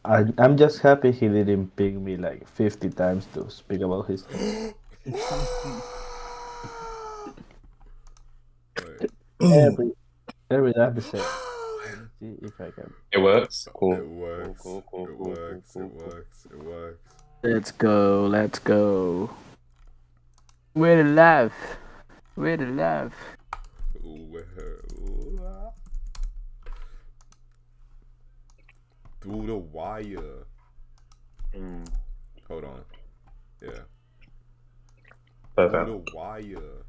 I'm just happy he didn't ping me like 50 times to speak about his team. Wait. Every every time the same. Let me see if I can. It works. Cool. It works. Cool, cool, It cool, works. cool, It cool. works. It works. Let's go. Let's go. We're alive. We're alive. Through the wire. Mm. Hold on. Yeah. Okay. Through the wire.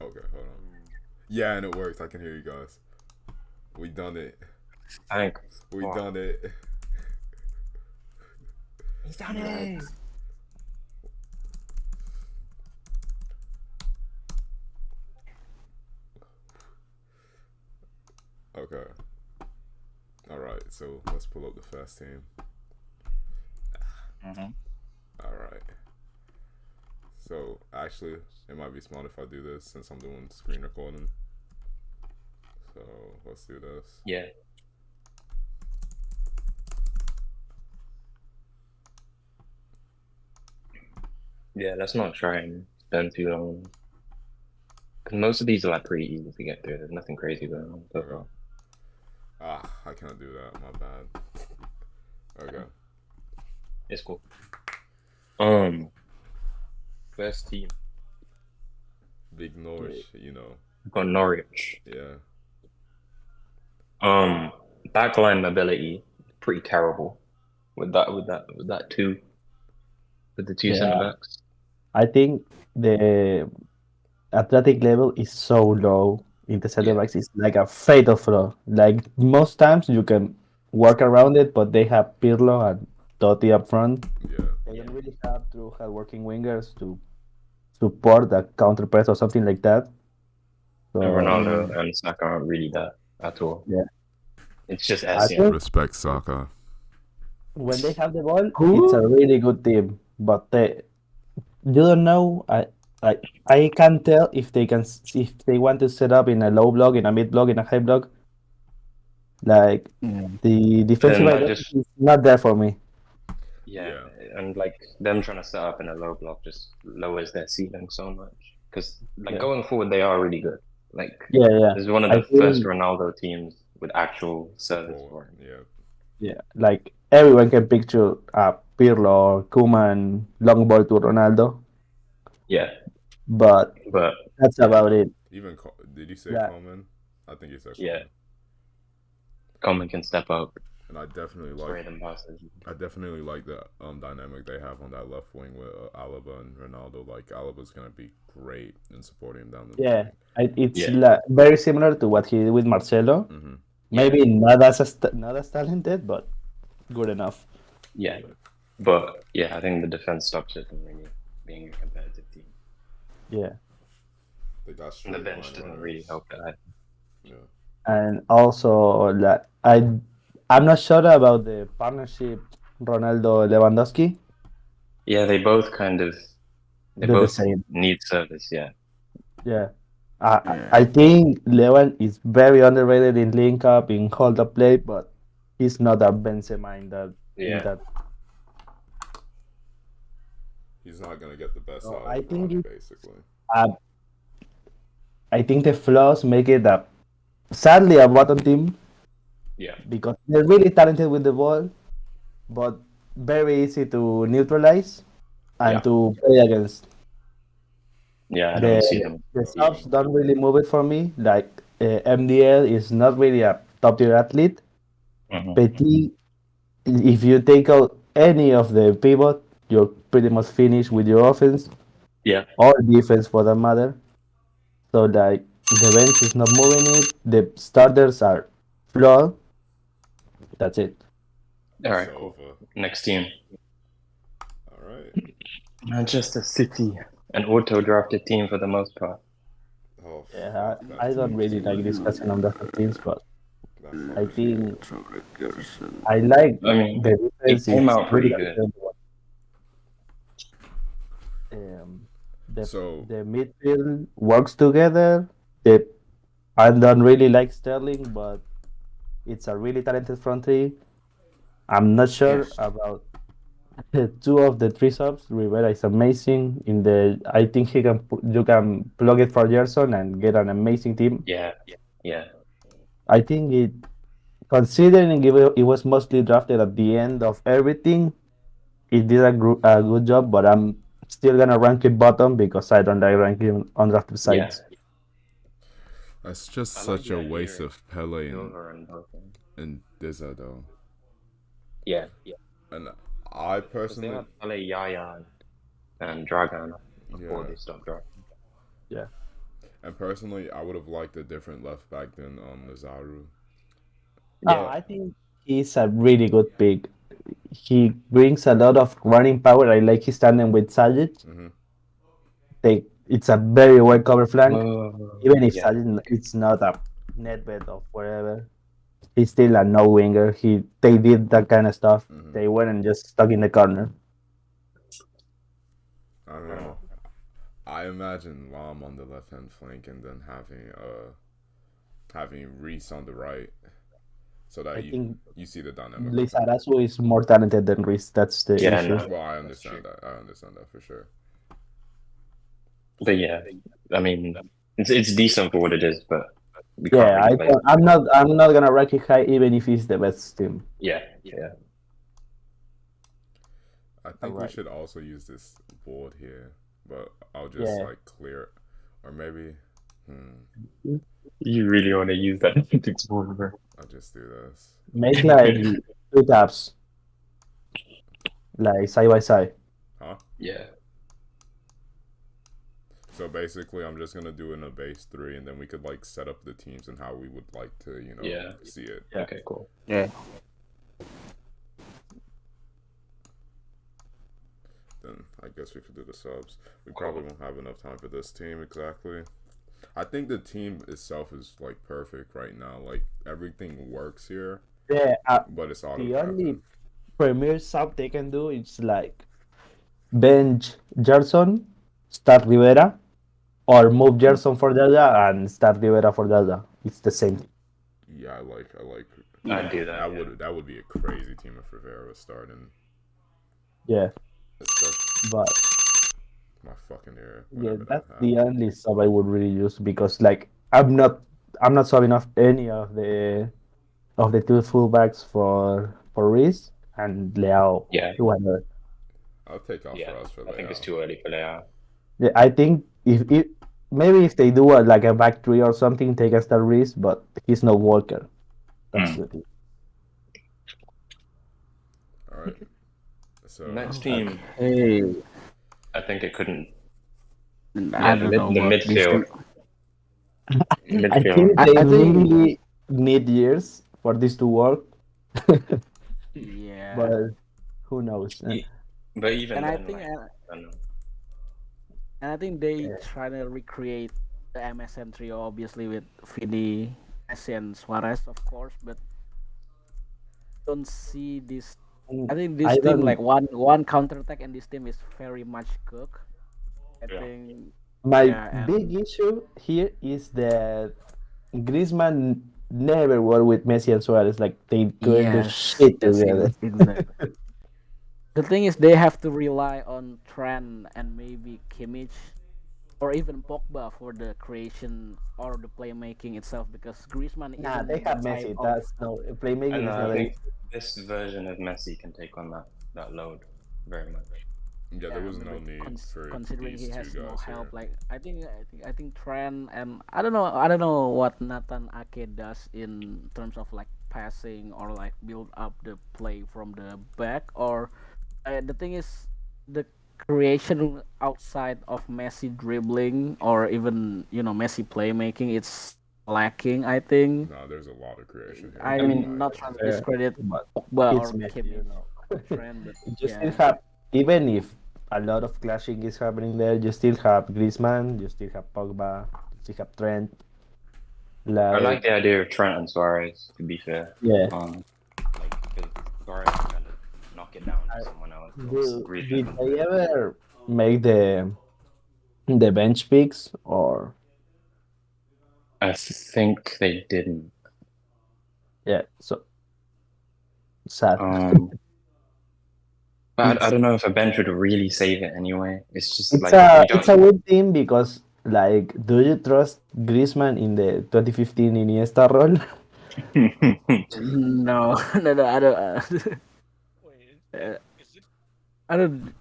Okay, hold on. Yeah, and it works. I can hear you guys. We done it. Thank. We done it. He's done it. Okay. Alright, so let's pull up the first team. Mm-hmm. Alright. So, actually, it might be smart if I do this since I'm doing screen recording. So, let's do this. Yeah. Yeah, let's not try and spend too long. Because most of these are like pretty easy to get through. There's nothing crazy going on so far. I can't do that. My bad. Okay. It's cool. First team. Big Norwich, you know. We've got Norwich. Yeah. Backline mobility, pretty terrible. With the two centre backs. I think the athletic level is so low in the center backs. It's like a fatal flaw. Like most times you can work around it, but they have Pirlo and Totti up front. Yeah. They don't really have true hardworking wingers to support a counter press or something like that. So, And Ronaldo and Saka aren't really that at all. Yeah. It's just I Essien. think Respect Saka. when they have the ball, it's a really good team. But you don't know. I can't tell if if they want to set up in a low block, in a mid block, in a high block. Like the defensive Then I identity just is not there for me. yeah, and like them trying to set up in a low block just lowers their ceiling so much. Because like going forward, they are really good. Like Yeah. this is one of I the first think Ronaldo teams with actual service for him. Yeah. yeah, like everyone can picture Pirlo or Koeman long ball to Ronaldo, Yeah, but but that's about it. Even did you say Yeah. Coleman? I think you said yeah, Coleman. Coleman can step up. And I definitely Spray like. them passes. I definitely like the dynamic they have on that left wing with Alaba and Ronaldo. Like Alaba's gonna be great in supporting him down the Yeah, it's Yeah. very similar to what he did with Marcelo. Mm-hmm. Maybe not as talented, but good enough. Yeah, but yeah, I think the defense stops it from really being a competitive team. Yeah, They got And the straight bench line doesn't runners. really help that. Yeah. and also like I'm not sure about the partnership Ronaldo Lewandowski. Yeah, they both kind of they Do the both same. need service. Yeah, Yeah. I think Lewan is very underrated in link up, in hold up play, but he's not a Benzema in that. yeah. He's not gonna get the best So out I of think him, basically. I think the flaws make it sadly a bottom team Yeah, because they're really talented with the ball, but very easy to neutralize and Yeah. to play against. yeah. I don't see The them. the subs don't really move it for me. Like MDL is not really a top tier athlete. Mhm. Petit, if you take out any of the pivot, you're pretty much finished with your offense Yeah, or defense for that matter. So like the bench is not moving it. The starters are flawed. That's it. all right, It's cool. over. Next team, All right. Manchester City, an auto-drafted team for the most part. Oh, Yeah, fuck, I that's don't really too like discussing on the teams, but That's I not think true. I like I mean, the it defense came is out pretty good. So- The midfield works together. I don't really like Sterling, but it's a really talented front three. I'm not sure Yes. about two of the three subs. Rivera is amazing. In the, I think you can plug it for Gerson and get an amazing team. Yeah. Yeah. I think considering it was mostly drafted at the end of everything, it did a good job. But I'm still gonna rank it bottom because I don't like ranking undrafted Yeah. sides. That's just I like such the a idea waste of of Pele silver and both. and Dizza though. Yeah. And I Because they personally, had Pele, Yaya, and Dragon before yeah, they stopped drafting. Yeah. and personally, I would have liked a different left back than Nazaru. Oh, Yeah. I think he's a really good pick. He brings a lot of running power. I like his tandem with Sajic. Mm-hmm. It's a very well covered flank. Even if Yeah. Sajic it's not a Nedved or whatever, he's still a no winger. They did that kind of stuff. Mm-hmm. They went and just stuck in the corner. I don't know. I imagine Lam on the left hand flank and then having Reese on the right, so that I think you see the dynamic. Lizarazu is more talented than Reese. That's the Yeah, issue. no. Well, I That's understand true. that. I understand that for sure. But yeah, I mean, it's decent for what it is, but we can't Yeah, really play. I'm not gonna rank it high even if he's the best team. Yeah. Yeah. I think we Alright. should also use this board here, but I'll just like clear it, or maybe. You really want to use that board, bro? I'll just do this. Make like two tabs, like side by side. Huh? Yeah. So basically, I'm just gonna do it in a base 3, and then we could like set up the teams and how we would like to, see it. Yeah. Okay, cool. Yeah. Then I guess we could do the subs. We probably won't have enough time for this team exactly. I think the team itself is like perfect right now. Like everything works here, Yeah, but it's auto the only drafted. premier sub they can do is like bench Gerson, start Rivera, or move Gerson for Dada and start Rivera for Dada. It's the same. Yeah, I like. I'd do that. That would be a crazy team if Rivera was starting. Yeah, Especially but my fucking ear. yeah, Whenever that's that the happens. only sub I would really use because like I'm not subbing off any of the two fullbacks for Reese and Leao. Yeah. Whoever. I'll take off Yeah. Ross for I think it's Leao. too early for Leao. Yeah, I think if maybe if they do like a back three or something, they can start Reese, but he's no Walker. That's the thing. All right. So Next team, Hey, I think it couldn't. I don't know the about this midfield. team. I think I they think- really need years for this to work, Yeah. but who knows? But even And I then, think like, I don't know. and I think they Yeah. try to recreate the MSN trio, obviously with Vini, Messi, and Suarez, of course, but don't see this. I think this I team don't- like one counter attack, and this team is very much cooked. I Yeah. think My Yeah, and- big issue here is that Griezmann never worked with Messi and Suarez. Like they couldn't do shit together. exactly. The thing is, they have to rely on Trent and maybe Kimmich, or even Pogba for the creation or the playmaking itself, because Griezmann Nah, isn't they have the type Messi. of- That's no playmaking is And I not. think this version of Messi can take on that load very much. yeah, there was but no need for considering these he has two no guys help. here. Like I think Trent, and I don't know what Nathan Ake does in terms of like passing or like build up the play from the back. Or the thing is, the creation outside of Messi dribbling or even Messi playmaking, it's lacking, I think. No, there's a lot of creation here. I mean, not trying to discredit but Pogba it's or Messi, Kimmich, Trent, but You still have, even if a lot of clashing is happening there, you still have Griezmann, you still have Pogba, you still have Trent. I like the idea of Trent and Suarez, to be fair. Yeah. Like, because Suarez can kind of knock it down to someone else. Did they ever make the bench picks or? I think they didn't. Yeah, so sad. But I don't know if a bench would really save it anyway. It's just It's like a you it's a don't. weird team because like, do you trust Griezmann in the 2015 Iniesta role? No, no, no, I don't. I don't.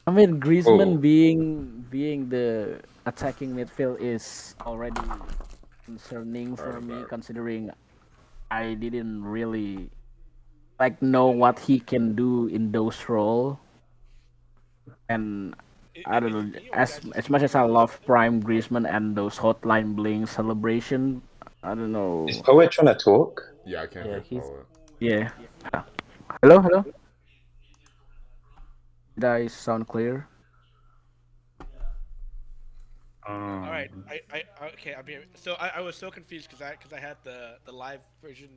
I mean, Griezmann Oh, being the attacking midfield is already concerning Alright, for I'm me, back. considering I didn't really like know what he can do in those role, and I don't know. As much as I love Prime Griezmann and those Hotline Bling celebration, I don't is know. Poet trying to talk? Yeah, I can't Yeah, hear he's Paula. Yeah. Hello, hello. Did I sound clear? All right, Um, okay. I'm here. So I was so confused because I had the live version,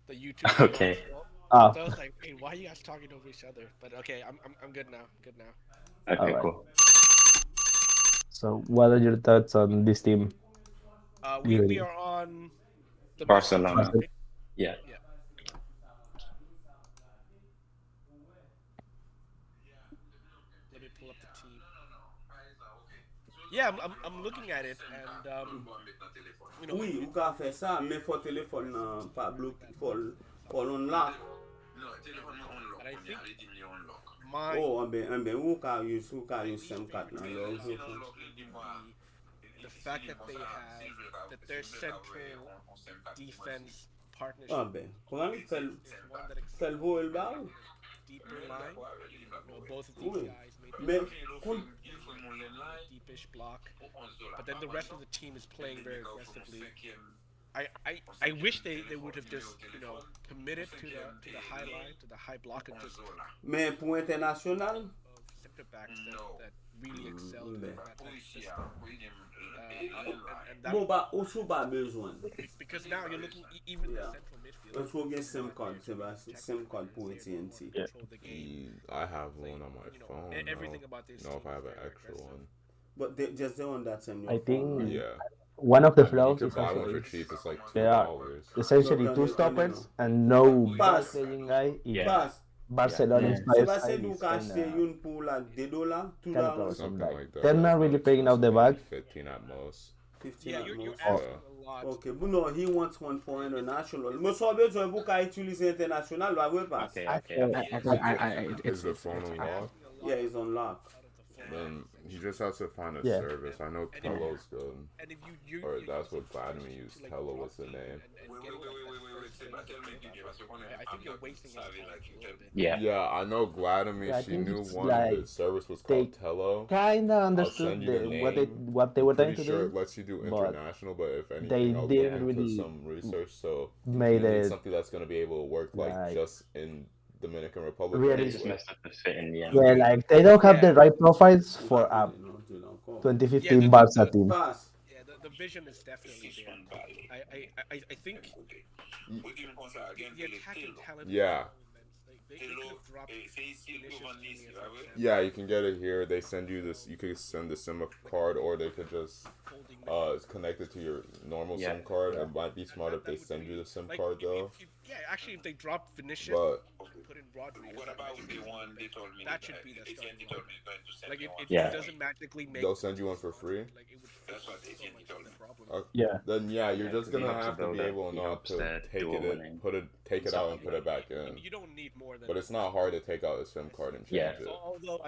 the YouTube version okay. installed. ah, So I was like, wait, why are you guys talking over each other? But okay, I'm good now. Good now. all Okay, right. cool. So, what are your thoughts on this team? We You are on the Messi team, Barcelona. right? Yeah. Yeah. Let me pull up the team. Yeah, I'm looking at it, and Oui, ou ka fe sa, men fò telefon nan pa blok, fò lon lak. and I think my Oh, anbe, ou ka use SIM card nan lò is jou fon. going to be the fact that they have that their central defense partnership Anbe, pran is one that fel excels vo el ba in ou? the deeper line. Both of these Oui. guys made the Men, effort in the deepish block, but then the rest of the team is playing very aggressively. I wish they would have just committed to the high line, to the high block, and just men pou internasyonal, of center backs that really excelled in ben. that type of system. And that Bon ba, ou sou ba bezwen. because now you're looking even the Yeah. central midfield. Ou sou gen Is SIM not card, there se to ba, protect SIM the card pou players and AT&T. control the game. I have one Like on my phone. everything I about this don't know team if I is have an very extra aggressive. one. But just the one that's in your I phone, think right? Yeah, one of the you flaws could is buy also one for is cheap. It's like there are $2. essentially Look, two turn stoppers and no ball Pass, playing guy in Yeah. pass. Barcelona Yeah. inspired Sebastien style dou is ka achete yon pou like $2, kind of $2, troublesome. Something Like, like that. they're It's not really playing out the expensive, back. maybe 15 at most. 15 Yeah, at you're most. asking a lot. Ok, but no, he wants one for international. Mwen so bezwen pou ka itilize international, ba we pass. Okay. Actually, Okay. Is the phone You're unlocked? asking a lot Yeah, it's unlocked. out of the full Then section. he just has to find a Yeah. service. I know And if- Tello's good. And if you Or you're that's using what Vladimir funds used. to, like, Tello drop was the deep name. and getting like that first thing I think you're wasting his time a little bit. Yeah. Yeah, I know Vladimir. Yeah, I she think knew it's one. like The service was they called Tello. kind of I'll understood send you the what they name. what they I'm were trying pretty to sure do, it lets you do but international, but if they anything, I'll look didn't into really some research. So made you need it something that's gonna be able to work like like just in Dominican Republic really. They just anyway. messed up the fit in the end. Yeah, like they don't have Yeah. the right profiles for a Non, te lankon. 2015 Yeah, Barca team. Pass. Yeah, the vision is definitely there. I think the attacking talent Yeah. is so immense. They could have dropped Vinicius Junior, for example, Yeah, you can get it here. They send you this. You could send the SIM card, or they could just holding it's connected to your normal Yeah. SIM card. It might be smart if they would send be- you the SIM like, card though. actually, if they dropped Vinicius, But put in Rodri, that should be the starting line. Like it Yeah. doesn't magically make. they'll send you one for free. Like it would fix so much of the problem. Okay. Then yeah, you're Yeah, just 'cause he gonna helps have to build be it. able He not helps to the take dual it in, winning. take it out and put it back in. You don't need more than. But it's not hard to take out a SIM card and change Yeah. it. Although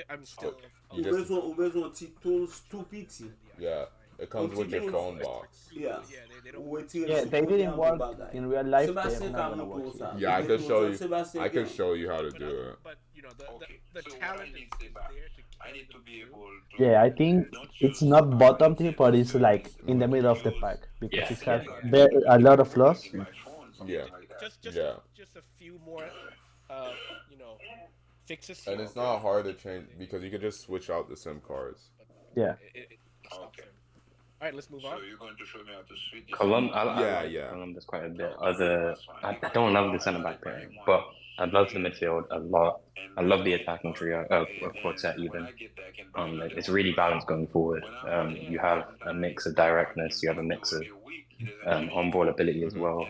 I'm still. You Ou just- bezwen ti tools tout piti. Yeah, it comes with your phone box. Yeah. Yeah, they don't. Ou etire Yeah, sou they kote didn't an work pou bagay. in real life. They're Sebastien not ka gonna moun work pou here. sa. Yeah, I could show you. Sebastien I could gen. show you how to But, do it. but the talent is there to carry them through. Yeah, I think it's not bottom tier, but it's like in the middle of the pack because Yeah. it has a lot of flaws. Yeah, Just Yeah. just a few more, fixes. and it's not hard to change because you could just switch out the SIM cards. Yeah. It stops them. All right, let's move on. Yeah, like yeah. Columbus quite a bit. I don't love the centre back pairing, but I love the midfield a lot. I love the attacking trio, quartet even. It's really balanced going forward. You have a mix of directness, you have a mix of on-ball ability as well.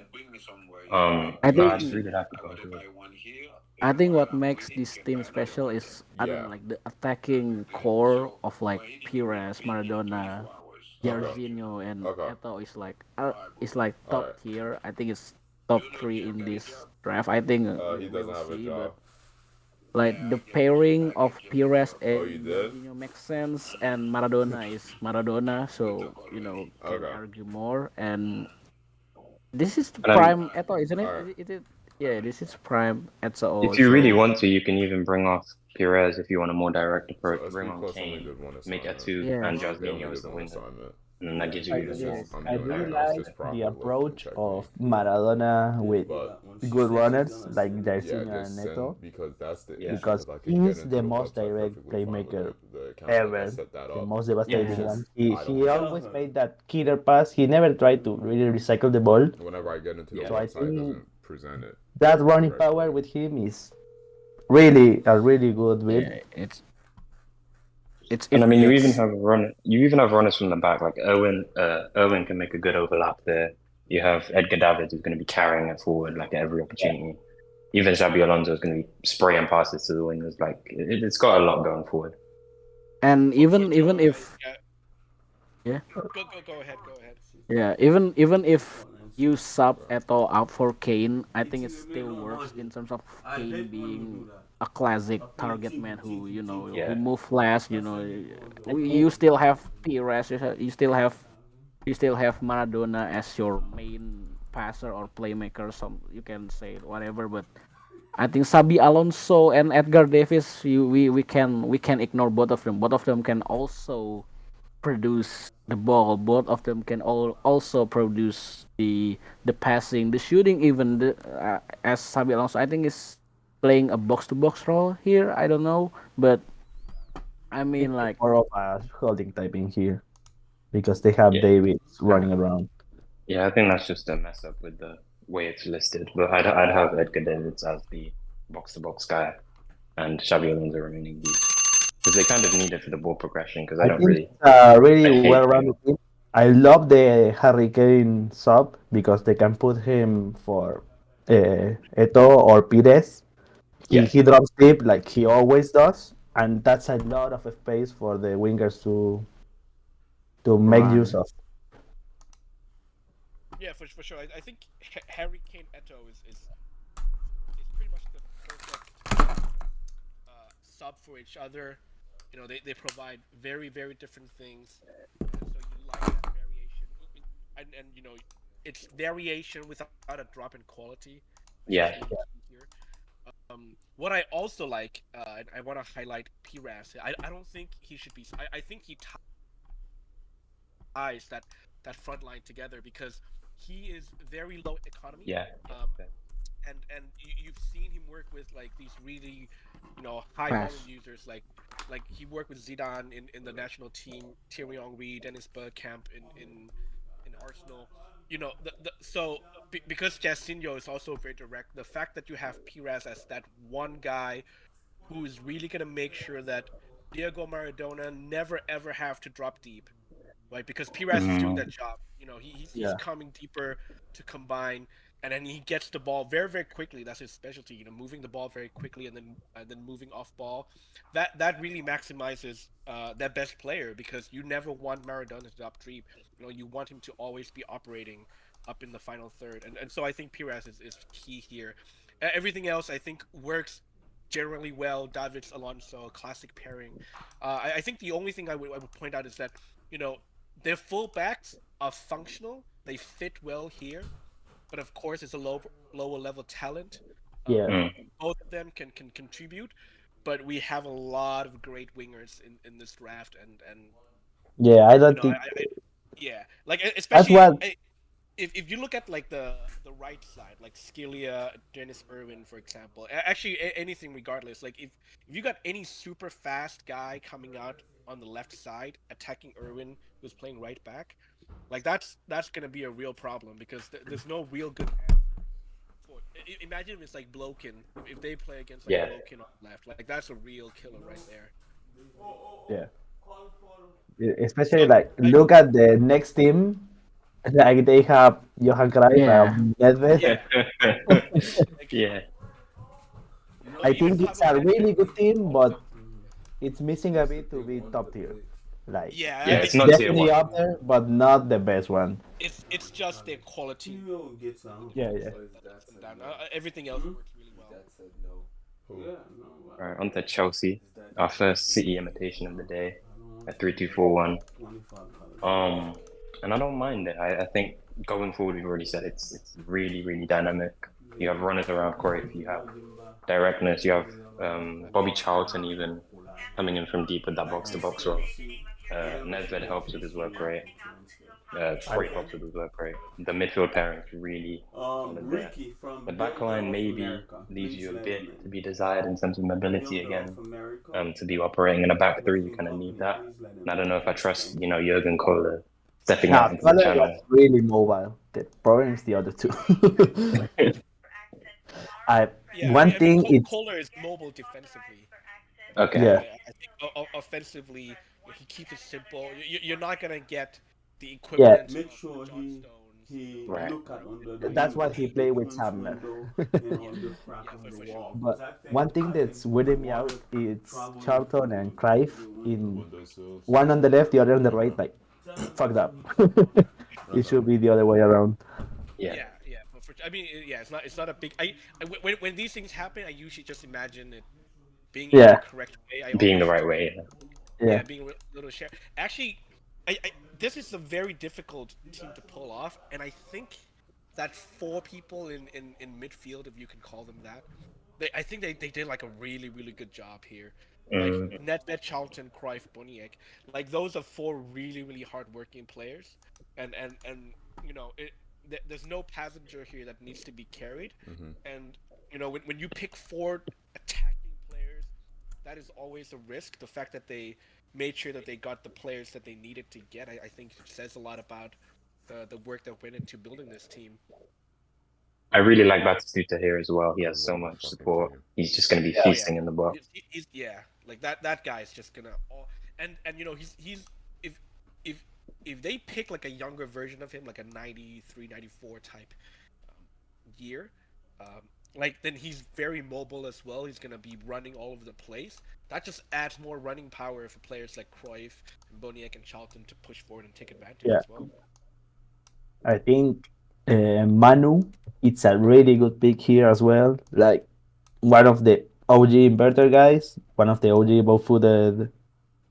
I No, I think just really like the goal. I think what makes this team special is I don't Yeah. know, like the attacking core of like Pires, Maradona, Okay. Jairzinho, and Okay. Eto'o is like All top right. tier. I think it's top three in this draft. I think He doesn't we'll have a see, job. but like the pairing of Pires Oh, and you did? Jorginho makes sense, and Maradona is Maradona, so can Okay. argue more. And this is the And then prime Eto'o, isn't it? All right. Is it? Yeah, this is prime if Eto'o. you really So want to, you can even bring off Perez if you want a more direct So approach. Bring SP on Plus only Kane, did one make assignment. Atu and yes, They only Jorginho as did the one wingers, assignment. and then that gives I, you This even is more. yes, I'm I doing really analysis like the proper lifting approach of technique. Maradona with But good runners like yeah, Jairzinho and just Neto send because that's the Yeah, issue. because Because I can get he's into the the most website direct perfectly fine with playmaker the account. Like I ever, set that the up. most yeah, devastating It's yeah. just one. He I don't he have always it. made that killer pass. He never tried to really recycle the ball. Whenever I get into the Yeah. So I website, it think doesn't present it that running power correctly. with him is really a really good yeah, build. And I mean, it's you even have runners from the back like Owen can make a good overlap there. You have Edgar Davids who's going to be carrying it forward like at every opportunity. Even Xabi Alonso is going to be spraying passes to the wingers. Like it's got a lot going forward. and even if Yeah, yeah go ahead, go ahead. yeah even if you sub Eto out for Kane, I think it still works in terms of Kane being a classic target man who who Yeah, move fast. I think You still have Pires, you still have Maradona as your main passer or playmaker. Some you can say whatever, but I think Sabi Alonso and Edgar Davis, we can ignore both of them. Both of them can also produce the ball. Both of them can also produce the passing, the shooting. Even as Sabi Alonso, I think is playing a box to box role here. I don't know, but I mean it's like more of a holding type in here because they have yeah, Davids running around. yeah. I think that's just a mess up with the way it's listed. But I'd have Edgar Davids as the box to box guy and Xabi Alonso remaining deep because they kind of need it for the ball progression. Because I think it's a really I hate playing. well-rounded team. I love the Hurricane sub because they can put him for Eto or Pires. He Yeah. he drops deep like he always does, and that's a lot of space for the wingers to make use right. of. Yeah, for sure. I think Harry Kane Eto is pretty much the perfect sub for each other. They provide very, very different things. So you like that variation. And it's variation without a drop in quality, which is Yeah. really key here. What I also like, and I want to highlight Pires. I don't think he should be. I think he ties that front line together because he is very low economy. Yeah. And you've seen him work with like these really high volume Pass. users like he worked with Zidane in the national team, Thierry Henry, Dennis Bergkamp in Arsenal. So because Jairzinho is also very direct, the fact that you have Pires as that one guy who is really gonna make sure that Diego Maradona never ever have to drop deep, right? Because Pires is doing Mm, that job. He's Yeah, coming deeper to combine, and then he gets the ball very very quickly. That's his specialty. Moving the ball very quickly and then moving off ball. That really maximizes that best player because you never want Maradona to drop deep. You want him to always be operating up in the final third, and so I think Pires is key here. Everything else I think works generally well. Davids Alonso, classic pairing. I think the only thing I would point out is that you know their fullbacks are functional. They fit well here, but of course it's a lower level talent. yeah, Um, mm. Both of them can contribute, but we have a lot of great wingers in this draft, and yeah. I don't think I yeah, like that's especially what. if you look at like the right side, like Scilia, Dennis Irwin, for example, actually anything regardless, like if you got any super fast guy coming out on the left side attacking Irwin who's playing right back, like that's gonna be a real problem because there's no real good answer for it. Imagine if it's like Blokin, if they play against like Yeah. Blokin on the left, like that's a real killer right there. Yeah, especially So like I look at the next team. Like they have Johan Cruyff Yeah. and Nedved. Yeah. I Even think it's a Pavel really Nedved. good team, but Mhm. it's missing a bit to be top tier. Like Yeah, Yeah, I, it's it's not tier definitely one. up there, but not the best one. it's just their quality. Qui au get ça? Yeah, yeah. Lets them down. Everything else works really well. Yeah, no. Right, on to Chelsea. Our first City imitation of the day. I don't want A 3-2-4-1. 25. And I don't mind it. I think going forward, we've already said it's really, really dynamic. You have runners around Cruyff, you have directness, you have Bobby Charlton even coming in from deep with that box to box role. Nedved helps with his work rate. Cruyff helps with his work rate. The midfield pairing is really solid there. Ricky from The back line maybe leaves you a bit to be desired in terms of mobility again. To be operating in a back three, you kind of need that. And I don't know if I trust, Jurgen Kohler stepping out into the Kohler channel. was really mobile. The problem is the other two. One thing it's Kohler is mobile defensively. Okay. yeah. I think offensively, he keeps it simple. You're not gonna get the equivalent. Make sure he Right. look at under the That's what he the played with clinch Sumner. window and on the crack Yeah, of for the sure. wall. But one thing that's weirding me out is Charlton and Cruyff in one on the left, the other on the right, like fucked up. It should be the other way around. Yeah. Yeah. I mean, yeah, it's not a big. When these things happen, I usually just imagine it being in Yeah. the correct way. Being the right way. Yeah. Being a little share. Actually, this is a very difficult team to pull off, and I think that 4 people in midfield, if you can call them that, I think they did like a really really good job here. Like Nedved, Charlton, Cruyff, Boniek, like those are 4 really really hardworking players, and there's no passenger here that needs to be carried, and when you pick 4 attacking players, that is always a risk. The fact that they made sure that they got the players that they needed to get, I think says a lot about the work that went into building this team. I really like Batistuta here as well. He has so much support. He's just going to be feasting in the box. He's like that guy is just gonna and he's if they pick like a younger version of him, like a 93, 94 type year, like then he's very mobile as well. He's gonna be running all over the place. That just adds more running power for players like Cruyff and Boniek and Charlton to push forward and take advantage as well. I think Manu, it's a really good pick here as well. Like one of the OG inverter guys, one of the OG both of the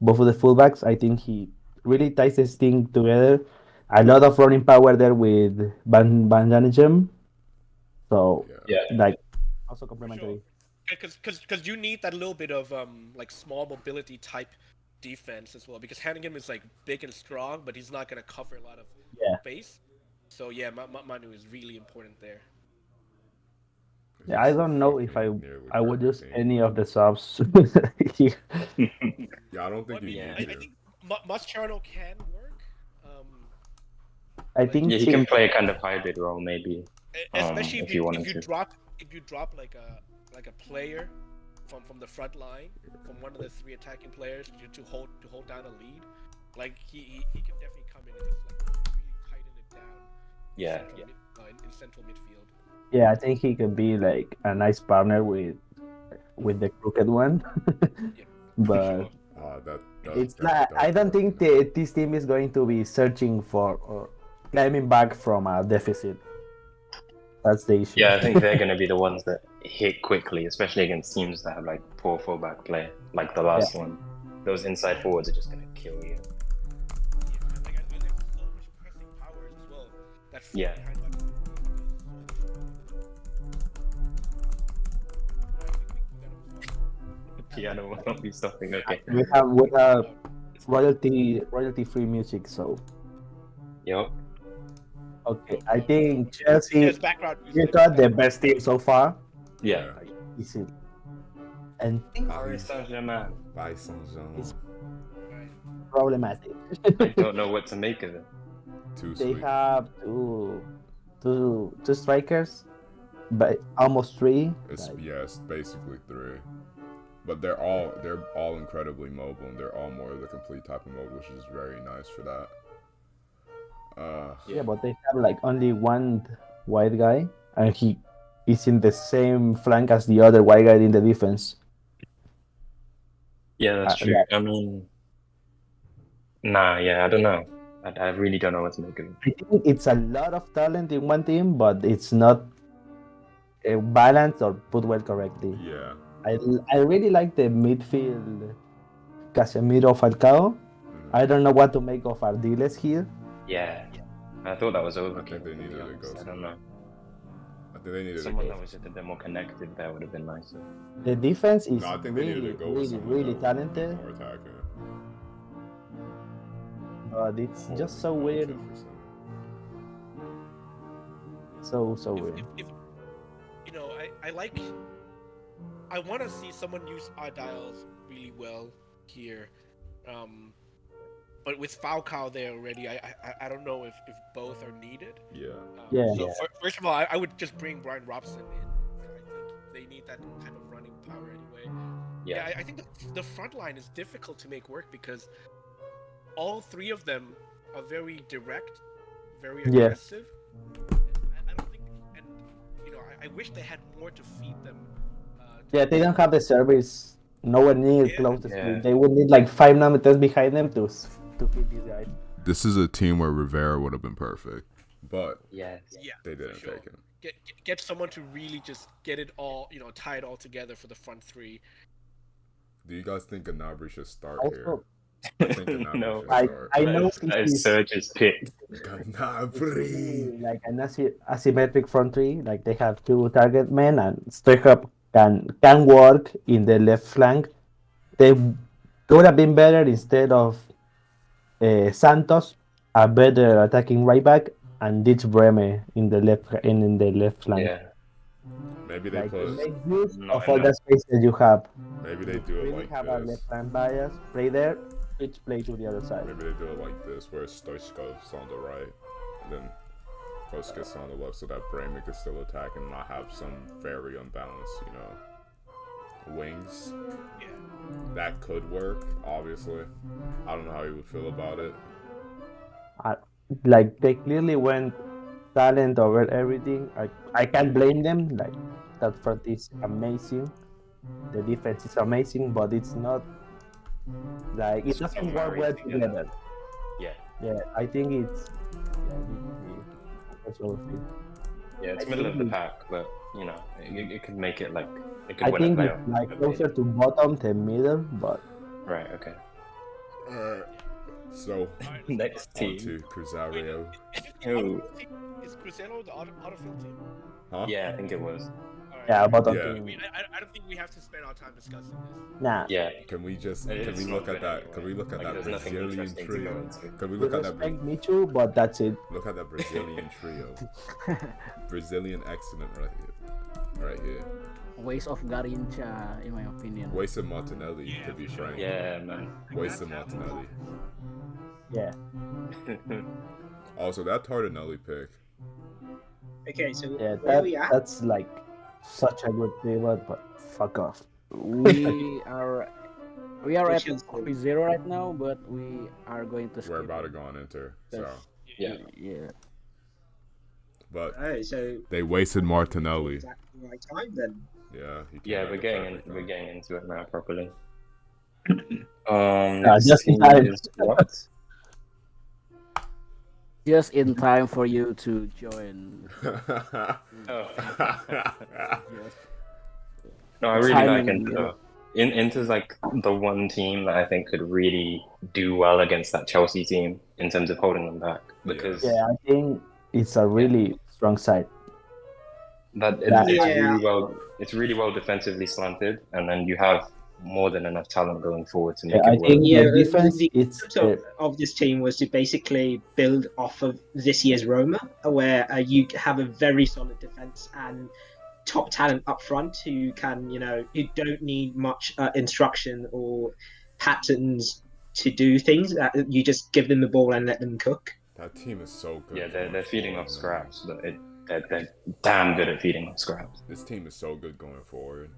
fullbacks. I think he really ties this thing together. A lot of running power there with Van Janegem. So like also complementary. Because you need that little bit of like small mobility type defense as well. Because Hannigan is like big and strong, but he's not gonna cover a lot of space. So yeah, Manu is really important there. Yeah, I don't know if I would use any of the subs. Yeah, I don't think you need to. I think Mascherano can work. I think he can play a kind of hybrid role maybe. Especially if you drop like a player from the front line, from one of the 3 attacking players to hold down a lead, like he can definitely come in and just like really tighten it down. In central midfield. Yeah, I think he could be like a nice partner with the crooked one. But it's not. I don't think this team is going to be searching for or climbing back from a deficit. That's the issue. Yeah, I think they're going to be the ones that hit quickly, especially against teams that have like poor fullback play, like the last one. Those inside forwards are just going to kill you. Like I like so much pressing powers as well. Piano will not be stopping. Okay. We have royalty free music, so. Yep. Okay, I think Chelsea you got the best team so far. Yeah. Easy. And Paris Saint-Germain. It's problematic. I don't know what to make of it. They have two strikers, but almost 3. It's basically 3. But they're all incredibly mobile, and they're all more of the complete type of mobile, which is very nice for that. Yeah, but they have like only one white guy, and he is in the same flank as the other white guy in the defense. Yeah, that's true. I mean, I don't know. I really don't know what to make of it. I think it's a lot of talent in one team, but it's not balanced or put well correctly. Yeah. I really like the midfield Casemiro Falcao. I don't know what to make of Ardiles here. Yeah, I thought that was I overkill. think they needed to go. I don't know. I think they needed Someone to that go. was just a bit more connected there would have been nicer. The defense is No, I think they needed really, to go with really, someone really that would be talented, more attacking. but it's just so weird. Jefferson. So weird. If you know, I want to see someone use Ardiles really well here, but with Falcao there already, I don't know if both are needed. Yeah. Yeah. First of all, I would just bring Brian Robson in. I think they need that kind of running power anyway. Yeah, I think the front line is difficult to make work because all three of them are very direct, very Yeah. aggressive. I don't think, and you know, I wish they had more to feed them. Yeah, they don't have the service nowhere near Yeah. close to Yeah. speed. They would need like 5 nanometers behind them to feed these guys. This is a team where Rivera would have been perfect, but yes. Yeah, they for didn't sure. take him. Get someone to really just get it all, you know, tie it all together for the front three. Do you guys think Gnabry should start here? Also, I think Gnabry No. should I start. know That is Serge's pick. Gnabry. like an asymmetric front three, like they have 2 target men, and Stoichkov can work in the left flank. They would have been better instead of Santos, a better attacking right back, and Ditch Breme in the left flank. Yeah. Maybe they Like put. make use Not of all enough. the space that you have. Maybe they do it Really like have a this. left flank bias, play there, switch play to the other side. Maybe they do it like this, where Stoichkov's on the right, and then Koskis on the left, so that Bremen could still attack and not have some very unbalanced, wings. Yeah. That could work, obviously. I don't know how you would feel about it. Like they clearly went talent over everything. I can't blame them. Like that front is amazing. The defense is amazing, but it's not like it doesn't work well married together. together. Yeah. Yeah, I think it's that's overfit. Yeah, it's I middle of the think- pack, but you know, it could make it like it could I win a think playoff. it's like closer to bottom than middle, but Right. Okay. So, Next on team. to Cruzario. Oh. Is Cruzeiro the autofill team? Huh? Yeah, I think it was. All right. yeah, bottom Yeah. team. I don't think we have to spend our time discussing this. Nah. Yeah. Can we just It can is we not look at good that? anyway. Can we look at Like, that there's nothing Brazilian interesting to go trio? into. Can we We look at that? respect Michu, but that's it. Look at that Brazilian trio. Brazilian excellent right here. Waste of Garincha, in my opinion. Wasted Martinelli, to be frank. Yeah, man. Wasted Martinelli. Yeah. Also, that Tardanelli pick. Okay, so Yeah, where are we at? that's like such a good pivot, but fuck off. We are at Chelsea. 3-0 right now, but we are going to skip. We're about to go on Inter. So, Yeah. Yeah. but Oh, so they wasted Martinelli. exactly the right time then. Yeah. he came Yeah, at we're the getting perfect we're time. getting into it now properly. just in team time. is what? Just in time for you to join. Oh. Yes. No, I really like Timing, Inter. Though. Inter's like the one team that I think could really do well against that Chelsea team in terms of holding them back because Yeah, I think it's a really strong side. it's really well defensively slanted, and then you have more than enough talent going forward to make I it work. think Yeah, the defense the it's concept of this team was to basically build off of this year's Roma, where you have a very solid defense and top talent up front who can, you don't need much instruction or patterns to do things. You just give them the ball and let them cook. That team is so good. Yeah, they're going feeding forward, off man. scraps, but they're damn good at feeding off scraps. This team is so good going forward.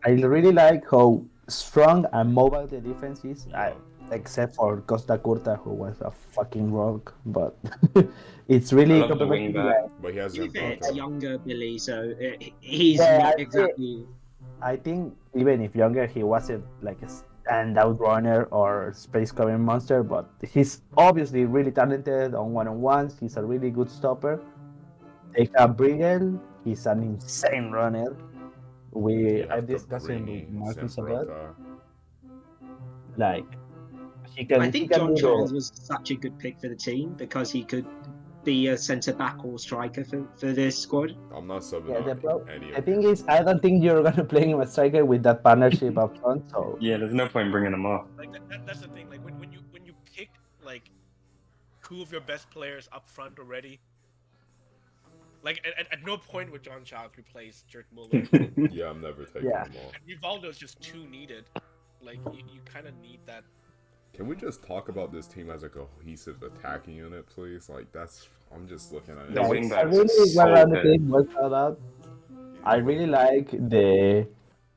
I really like how strong and mobile the defense is. Yeah. except for Costa Curta, who was a fucking rock. But it's I really love the complementary. wing back. But he has To be fair, it's Zambrota. younger Billy, so he's Yeah, not exactly. I think even if younger, he wasn't like a standout runner or space covering monster, but he's obviously really talented on one-on-ones. He's a really good stopper. They have Brigel. He's an insane runner. You I've have discussed him with Cabrini, Marcus a lot. Zambrota. Like I he think can John do Charles the was such a good pick for the team because he could be a centre back or striker for this squad. I'm not subbing yeah. out any The of thing you. is, I don't think you're gonna play him as striker with that partnership up front. So Yeah, there's no point bringing him off. Like that's the thing. Like when you pick like two of your best players up front already. Like at no point would John Child replace Dirk Muller. Yeah, I'm never taking Yeah. him off. And Rivaldo's just too needed. Like you kind of need that. Can we just talk about this team as a cohesive attacking unit, please? Like I'm just looking at it. The wing I backs really are so well the good. team was out. I really like the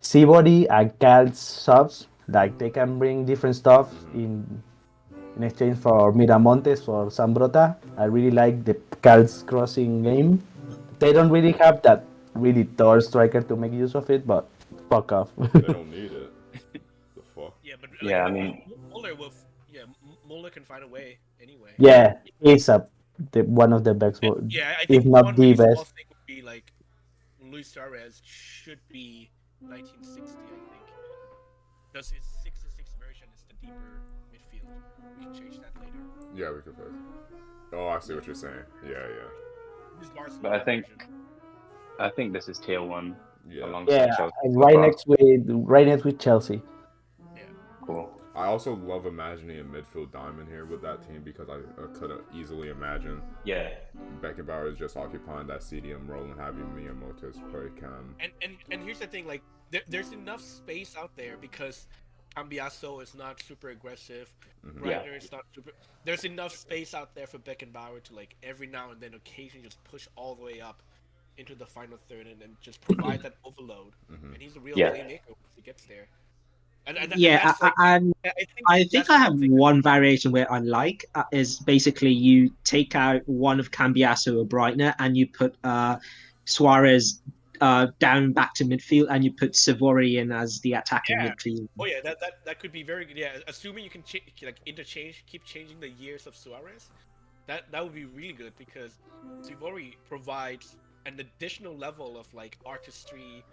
Seabody and Cal subs. Like they can bring different stuff in exchange for Miramontes or Sambrota. I really like the Cal's crossing game. They don't really have that really tall striker to make use of it, but fuck off. They don't need it. The fuck? Yeah, but like, Yeah, I mean- Muller will. Muller can find a way anyway. Yeah, he's one of the best, Yeah, I if think not one the really small best. thing would be like Luis Suarez should be 1960, I think. Because his 66 version is the deeper midfield. We can change that later. Yeah, we could play. Oh, I see what you're saying. Yeah. His Barcelona But version. I think this is tier 1 Yeah. alongside Yeah, Chelsea. and so right far. next with Chelsea. Cool. I also love imagining a midfield diamond here with that team because I could easily imagine Yeah. Beckenbauer is just occupying that CDM role and having Miyamoto's play cam. And here's the thing, like there's enough space out there because Cambiaso is not super aggressive. Yeah. Reiner is not super. There's enough space out there for Beckenbauer to like every now and then occasionally just push all the way up into the final third and then just provide that overload. And he's a real Yeah. playmaker once he gets there. And Yeah, that's, like, I think that's I have one thing. one variation where I like is basically you take out one of Cambiaso or Breitner and you put Suarez down back to midfield and you put Savory in as the attacking Yeah. midfield. Oh yeah, that could be very good. Yeah, assuming you can keep changing the years of Suarez, that would be really good because Sivori provides an additional level of like artistry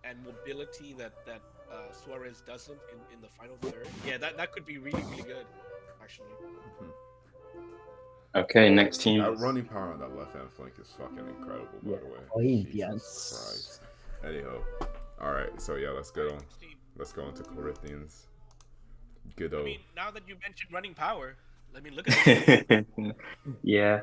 and mobility that Suarez doesn't in the final third. Yeah, that could be really good, actually. Okay, next team. That running power on that left hand flank is fucking incredible, by the way. Corinthians. Jesus Christ. Anyhow, all right. So yeah, let's go into Corinthians. Good I old. mean, now that you mentioned running power, I mean, look at this. Yeah.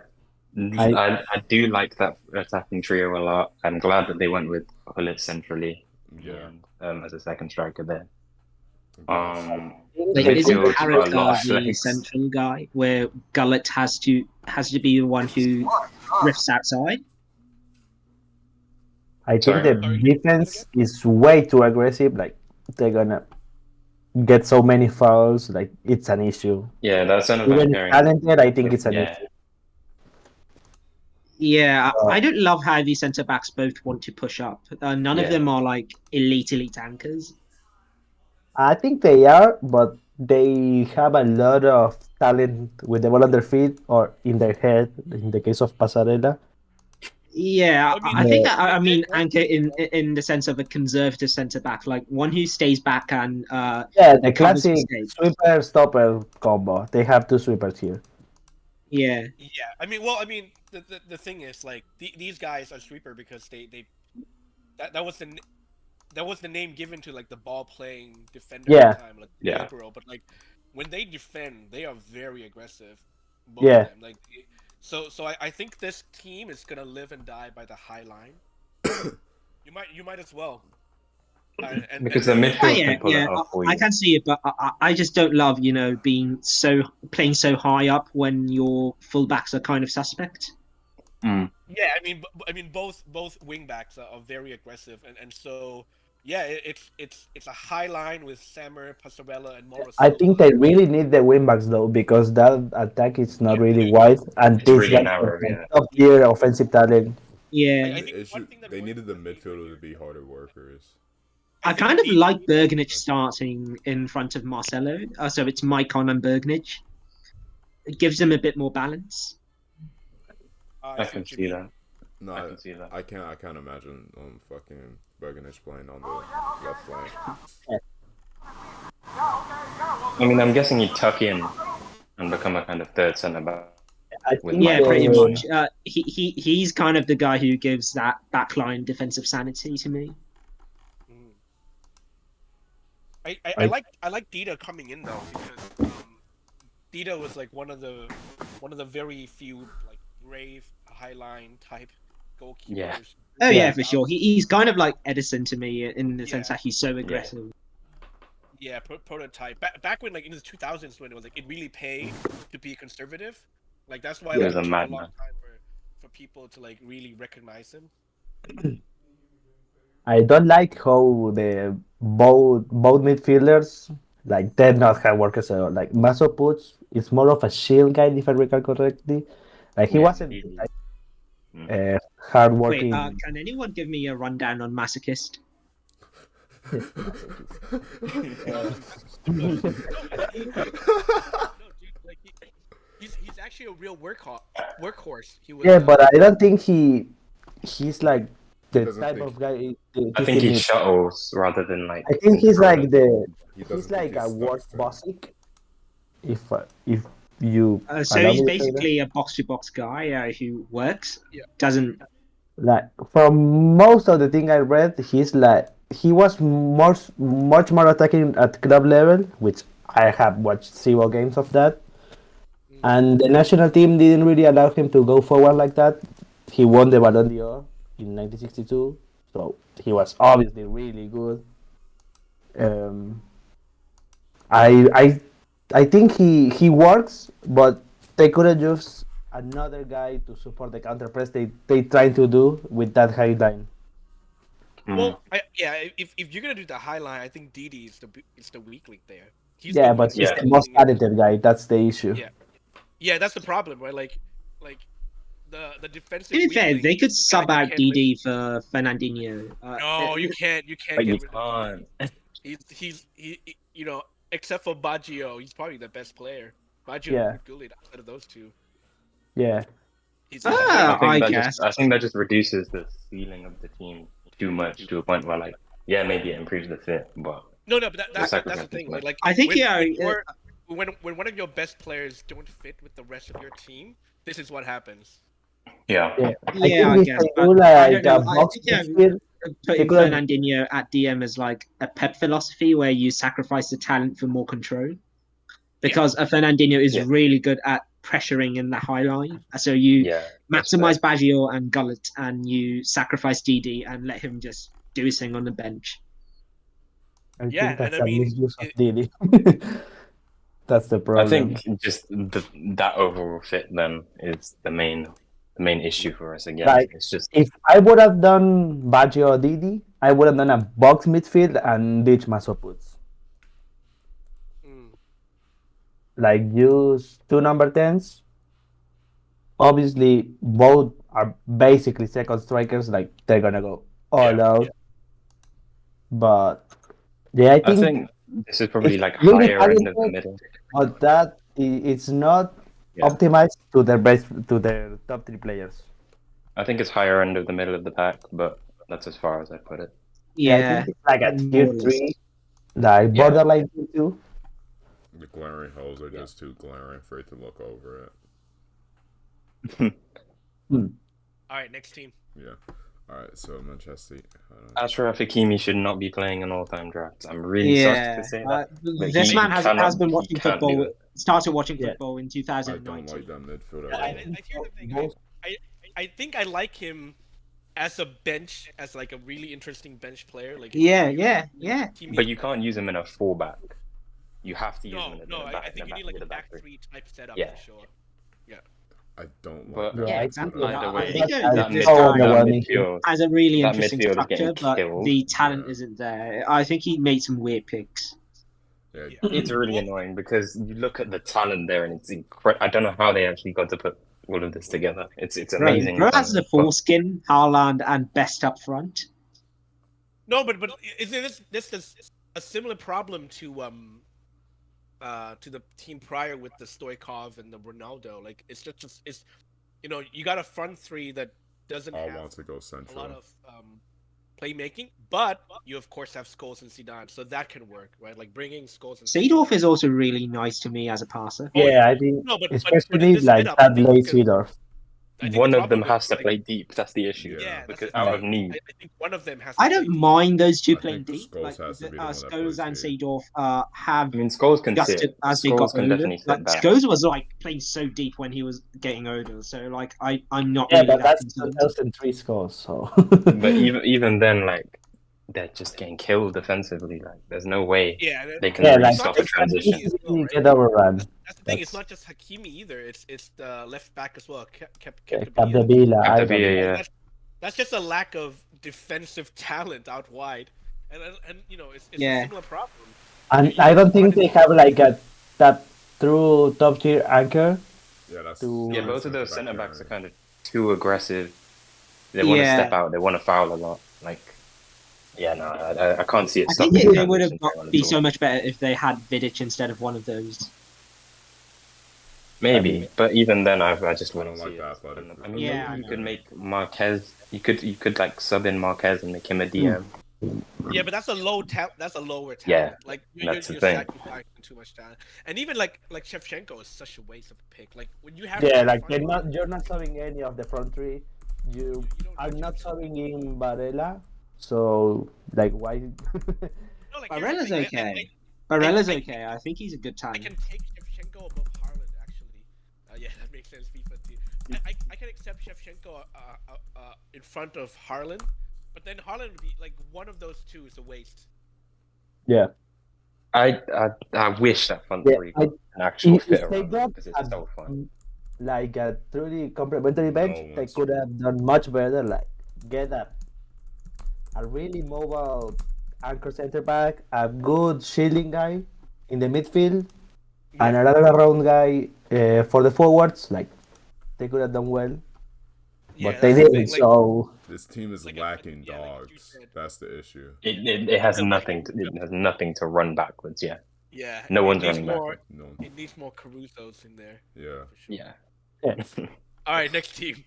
I do like that attacking trio a lot. I'm glad that they went with Hullet centrally. Yeah. As a second striker there. Like, Midfield isn't got a lot Carragher of the flex. central guy where Gullit has to be the one who drifts outside? I Sorry. think the defense is way too aggressive. Like they're gonna get so many fouls. Like it's an issue. Yeah, that's another Even if pairing. talented, I think it's an Yeah. issue. Yeah, I don't love how these centre backs both want to push up. None of Yeah. them are like elite anchors. I think they are, but they have a lot of talent with the ball on their feet or in their head. In the case of Pasarela, Yeah, I mean, I think yeah. I mean anchor in the sense of a conservative centre back, like one who stays back and yeah, the covers classic mistakes. sweeper stopper combo. They have two sweepers here. Yeah, Yeah, I mean, the thing is like these guys are sweeper because that was the name given to like the ball playing defender Yeah. at the time, like Yeah. libero. But like when they defend, they are very aggressive. Yeah. Of them. Like so I think this team is gonna live and die by the high line. you might as well. Because the midfield can pull it off for you. I can see it, but I just don't love being playing so high up when your fullbacks are kind of suspect. Yeah, I mean both wing backs are very aggressive, and so Yeah, it's a high line with Sammer, Passarella, and Moro I Silva. think they really need the wingbacks though, because that attack is not really wide, and It's these really guys narrow, are like yeah. top tier offensive talent. Yeah, I The think one issue thing that they works needed the with Didi midfielder to is be harder workers. I I think kind of Didi like is very Bergnich good. starting in front of Marcelo. So it's Maicon and Bergnich. It gives them a bit more balance. I I see can what you see mean. that. No, I can see that. I can't imagine fucking Bergenich playing on the left flank. I mean, I'm guessing he'd tuck in and become a kind of third centre back I with think Yeah, Maicon pretty and the much. Sona. He's kind of the guy who gives that backline defensive sanity to me. Mm. I I like Dida coming in though because Dida was like one of the very few like brave highline type Yeah. goalkeepers. Oh Yeah. yeah, for sure. He's kind of like Edison to me in the sense Yeah. that he's so aggressive. Yeah, prototype. Back when like in the 2000s when it was like it really paid to be conservative. Like that's why He like was a it took a long madman. time for people to like really recognize him. I don't like how the both midfielders like they're not hard workers at all. Like Maso Puts is more of a shield guy if I recall correctly. Like he Yeah, wasn't indeed. like Mm. hard Wait, working. can anyone give me a rundown on Masochist? No, dude, like he's actually a real workhorse. He was Yeah, but I don't think he's like the doesn't type think of guy I this think team he needs. shuttles rather than like I think he's like controlling. he he's doesn't like think a he's work stuck to. Bosic, if you So allow he's me to say that. basically a box-to-box guy who works, Yeah. doesn't. Like from most of the thing I read, he was much more attacking at club level, which I have watched several games of that. And the national team didn't really allow him to go forward like that. He won the Ballon d'Or in 1962, so he was obviously really good. Um, I I I think he works, but they could have used another guy to support the counter press they trying to do with that high line. Well, if you're gonna do the high line, I think Didi is the weak link there. He's Yeah, the one but he's Yeah. the most talented guy. That's the issue. Yeah, that's the problem, right? Like the defensive. To be weak fair, link they could is the guy sub you out can't win. DD for Fernandinho. No, you can't. You can't But get you rid of can't. Didi. He you know except for Baggio, he's probably the best player. Baggio Yeah. and Gullit outside of those two. Yeah. He's I that guess. I think that just reduces the ceiling of the team too much to a point where like maybe it improves the fit, but no, but that's the sacrifice thing, is right? Like I think when one of your best players don't fit with the rest of your team, this is what happens. yeah. Yeah. Yeah, I think guess. if they But do I like don't a know. I box think yeah, midfield, putting could've- Fernandinho at DM as like a Pep philosophy where you sacrifice the talent for more control. Because a Fernandinho is Yeah. really good at pressuring in the high line. So you Yeah. maximize Baggio and Gullit and you sacrifice DD and let him just do his thing on the bench. I Yeah, think that's and I a mean, misuse of Didi. That's the I problem. think just that overall fit then is the main issue for us again. Like, It's just if I would have done Baggio or Didi, I would have done a box midfield and ditch Masoputs. Like use two number 10s. Obviously, both are basically second strikers. Like they're gonna go all out. But yeah, I think this is probably it's like really higher end of the talented, middle. but that it's not Yeah. optimized to their top three players. I think it's higher end of the middle of the pack, but that's as far as I put it. I think it's like a tier 3, like borderline tier 2. The glaring holes are just too glaring for it to look over it. All right, next team. Yeah. All right, so Manchester. Ashraf Hakimi should not be playing in all-time drafts. I'm really sorry to say that. But This he man has been he watching can't do football. it. Started watching football in I 2019. don't like that midfield Well, at all. here's the thing. I think I like him as a bench, as like a really interesting bench player. Like Yeah. But you can't use him in a fullback. You have to use him in a back. I think you need like a back three type setup Yeah. for sure. Yeah. I don't But like Yeah, that. exactly. But, either I way, think that this so guy underwhelming. has a really that interesting midfield is structure, getting but killed. the talent Yeah. isn't there. I think he made some weird picks. yeah, It's really annoying because you look at the talent there, and it's incredible. I don't know how they actually got to put all of this together. It's amazing. Bro has talent, the but- foreskin, Haaland, and best up front. No, but isn't this is a similar problem to the team prior with the Stoichkov and the Ronaldo? Like it's it's you got a front three that doesn't all have want to go a central. lot of playmaking, but you of course have Scholes and Zidane, so that can work, right? Like bringing Scholes and Seedorf Zidane. is also really nice to me as a passer. Oh, Yeah, I think No, but in especially this like setup, I that think late because- Seedorf. I think one the of them problem has is, to like, play deep. That's the issue. Yeah. that's because the out of thing. need. I think one of them has. To I don't play deep. mind those two I playing think deep. Scholes Like has to be the one that Scholes plays and deep. Seedorf have I mean, Scholes can adjusted sit. as they Scholes got can older. definitely sit Like back. Scholes was like playing so deep when he was getting older. So like I'm not Yeah, really but that that's concerned. 2003 scores, so. But even then, like they're just getting killed defensively. Like there's no way Yeah, they can Yeah, really like stop not a just transition. Hakimi as well, right? get overrun. That's the thing. It's That's- not just Hakimi either. It's the left back as well. Capdevila, I don't know. Capdevila, yeah. That's just a lack of defensive talent out wide, and it's Yeah. a similar problem. And I don't think they have like that true top tier anchor. Yeah, that's To- Yeah, that's both of those centre centre back backs are area. kind of too aggressive. They want to Yeah. step out. They want to foul a lot. Like, yeah, no, I can't see it. I think stopping it would have transition very well be at so all. much better if they had Vidic instead of one of those. Maybe, but even then, I just I wouldn't don't see like it. the athletic. I mean, Yeah, maybe you I could know. make Marquez. You could like sub in Marquez and make him a DM. Yeah, but that's a lower talent. Yeah, Like that's the you're thing. sacrificing too much talent. And even like Shevchenko is such a waste of a pick. Like when you have Yeah, to like find- you're not serving any of the front three. You don't are need not Shevchenko. serving in Varela, so like why? No, like, here's the Barella's thing, okay. Barella's I- okay. I think he's a good I talent. can take Shevchenko above Haaland actually. Yeah, that makes sense. FIFA too. I can accept Shevchenko in front of Haaland, but then Haaland would be like one of those two is a waste. Yeah, I wish that front Yeah, three got an actual if fit they around got because it's so fun. like a truly complementary bench, No they one's- could have done much better. Like get a really mobile anchor center back, a good shielding guy in the midfield, and another around guy for the forwards. Like they could have done well, Yeah, but they that's the didn't. thing, like- So This team is Like, lacking yeah, like you dogs. said. That's the issue. It has Yeah, nothing. It has nothing to run backwards. Yeah, Yeah, no it one's needs running more. backwards. No. It needs more Caruso's in there. Yeah. For sure. Yeah. All right, next team.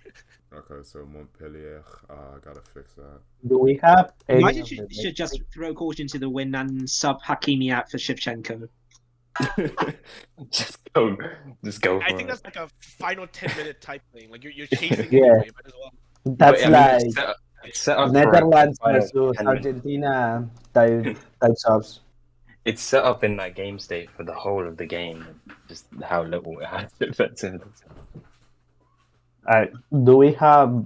Okay, so Montpellier. I gotta fix that. do we have any Imagine of should, the should just throw caution to the wind and sub Hakimi out for Shevchenko. just go for I think it. that's like a final 10-minute type thing. Like you're chasing Yeah. anyway, might as well. That's But, I mean, like it's set up for Netherlands final versus 10 minutes. Argentina type subs. It's set up in that game state for the whole of the game. Just how little it has defensively. Do we have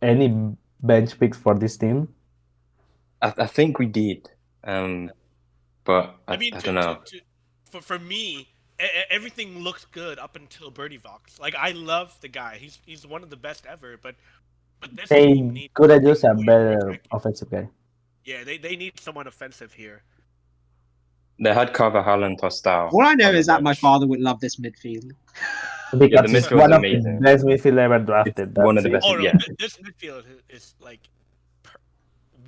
any bench picks for this team? I think we did, but I mean, don't know. For me, everything looked good up until Birdie Vox. Like I love the guy. He's one of the best ever. But this They team needs could have used a something better more attacking. offensive guy. Yeah, they need someone offensive here. They had Carvajal and Tostao. All I know on the is that my bench. father would love this midfield. Because the it's midfield's one of amazing. the best midfield ever drafted. It's one of the That's best. it. Oh no, Yeah. this midfield is like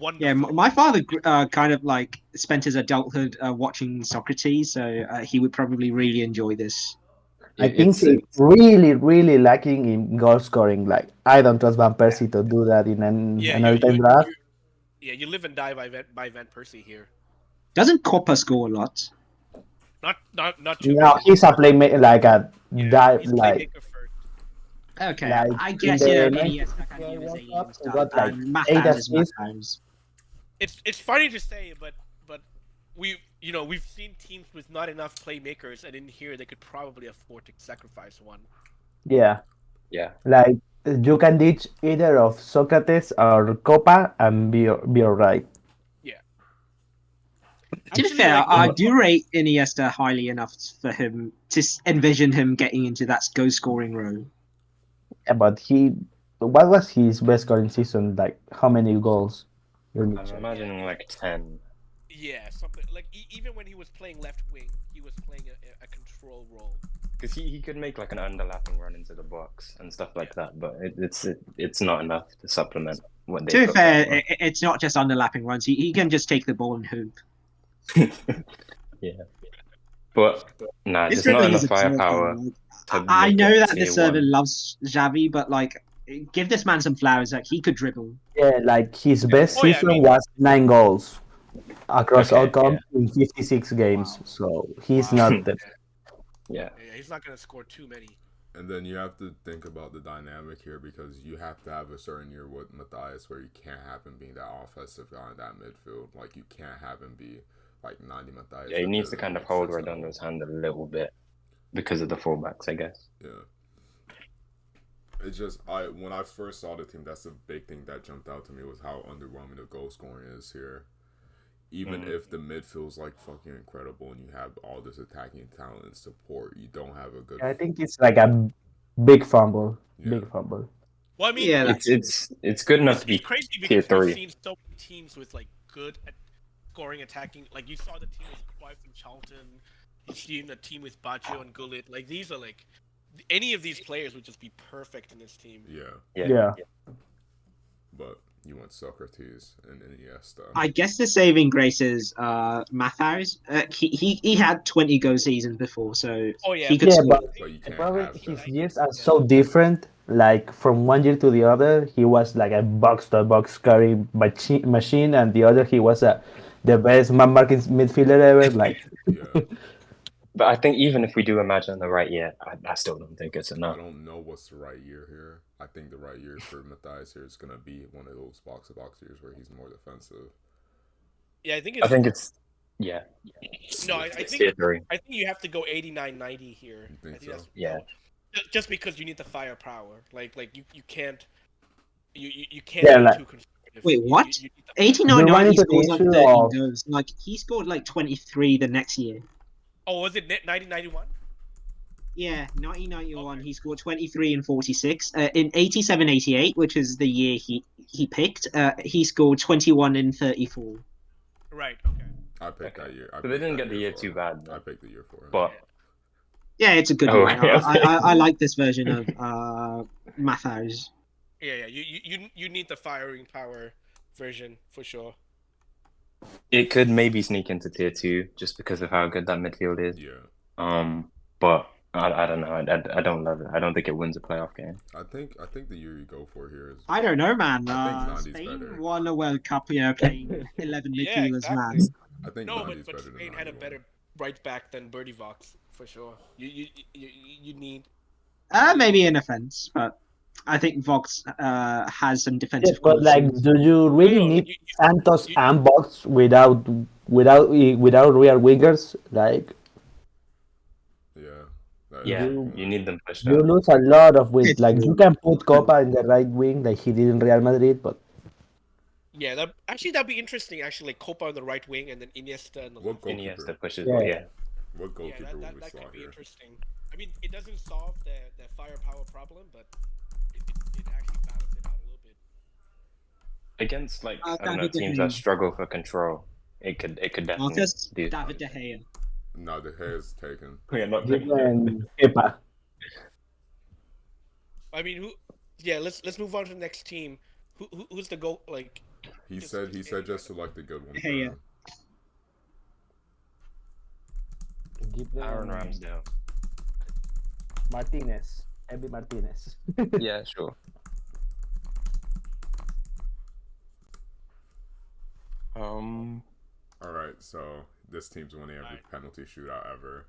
wonderful. Yeah, my father kind of like spent his adulthood watching Socrates, so he would probably really enjoy this. I think it's really lacking in goal scoring. Like I don't trust Van Persie to do that in an all-time draft. You live and die by Van Persie here. Doesn't Coppa score a lot? Not too No, much. he's a playmaker, like a Yeah, he's like playmaker first. Okay, Like, I in guess the you know 90s Iniesta can World do his Cup, alien he stuff, got, like, and 8 Matthias is assists. Matthias. It's funny to say, but we've seen teams with not enough playmakers, and in here they could probably afford to sacrifice one. yeah. Yeah. Like you can ditch either of Socrates or Copa and be alright. To be Actually, fair, like, I do rate Iniesta highly enough for him to envision him getting into that goal scoring role. Yeah, but what was his best scoring season? Like, how many goals? Let me I'm check. imagining like 10. Yeah, something like even when he was playing left wing, he was playing a control role. Because he could make like an underlapping run into the box and stuff like that, but it's not enough to supplement what they To be put fair, back it's not just underlapping runs. He can just take the ball and hoop. on. Yeah. But nah, This just not dribbling enough is absurd, firepower man. to I make know it that the tier server 1. loves Xavi, but like, give this man some flowers. Like, he could dribble. Yeah, like his best Oh, yeah, I season mean- was 9 goals across all Okay, comps in 56 games. So he's not the Yeah. Yeah, he's not gonna score too many. And then you have to think about the dynamic here because you have to have a certain year with Matthias where you can't have him being that offensive guy in that midfield. Like you can't have him be like 90 Matthias. Yeah, he needs to that kind of like hold 6-0. Redondo's hand a little bit because of the fullbacks, I guess. Yeah. It's just when I first saw the team, that's the big thing that jumped out to me was how underwhelming the goal scoring is here. Even if the midfield's like fucking incredible and you have all this attacking talent and support, you don't have a good. I think it's like a big fumble. Yeah. Big fumble. Well, I mean, Yeah, It's good enough to be it's crazy tier because we've 3. seen so many teams with like good at scoring, attacking. Like you saw the team with Cruyff and Charlton. You've seen the team with Baggio and Gullit. Like these are like any of these players would just be perfect in this team. Yeah. But you want Socrates and Iniesta. I guess the saving grace is Matthaus. He had 20 goal seasons before, so Oh, yeah. he could Yeah, score. But you can't probably have his that. years are so different. Like from one year to the other, he was like a box-to-box scoring machine, and the other he was the best man-marking midfielder ever. Like, Yeah. But I think even if we do imagine the right year, I still don't think it's I enough. don't know what's the right year here. I think the right year for Matthias here is going to be one of those box-to-box years where he's more defensive. Yeah, I think it's. Yeah. No, I It's think tier 3. I think you have to go 89-90 here. You think I think so? that's Yeah. just because you need the firepower. Like you can't you can't Yeah, be like- too conservative. Wait, what? You need the 89 You run 90 into the scores like issue 13 of- goals. Like, he scored like 23 the next year. Oh, was it 90-91? Yeah, 1991, he scored 23 and 46. In 87-88, which is the year he picked, he scored 21 and 34. Right. Okay. I picked that year. So they didn't get the year for too him. bad, though. I picked the year for him. But Yeah, it's a good Oh, one. okay. I like this version of Matthaus. Yeah. You need the firing power version for sure. it could maybe sneak into tier 2 just because of how good that midfield is. Yeah. But I don't know. I don't love it. I don't think it wins a playoff game. I think the year you go for here is I don't know, man. I think Nandi's Spain better. won a World Cup, playing 11 Yeah, midfielders, exactly. man. I think No, Nandi's but better Spain than had a 91. better right back than Birdie Vox for sure. You need. Maybe an offense, but I think Vox has some Yeah, defensive but like, qualities. do you really No, need you- Santos you- and Box without real wingers? Like, Yeah. Yeah, You- you need them pushed you up. lose a lot of wing. It's Like, true. you can put Copa in the right wing, like he did in Real Madrid, but Yeah, that'd be interesting. Actually, like Copa on the right wing and then Iniesta on the What left. goalkeeper? Iniesta pushes. Yeah. Yeah. What Yeah, goalkeeper that would we could slot be here? interesting. I mean, it doesn't solve the firepower problem, but it actually balances it out a little bit. Against like I don't know David De teams Gea. that struggle for control, it could definitely Marcus, do. David De Gea. No, the hair is taken. Yeah, not even Kepa. I mean, who? Yeah, let's move on to the next team. Who's the goal? Like, He said just select a good one. For Hey, him. Give them Aaron Ramsdale. Martinez. Ebi Martinez. Yeah, sure. All right, so this team's winning every Alright. penalty shootout ever.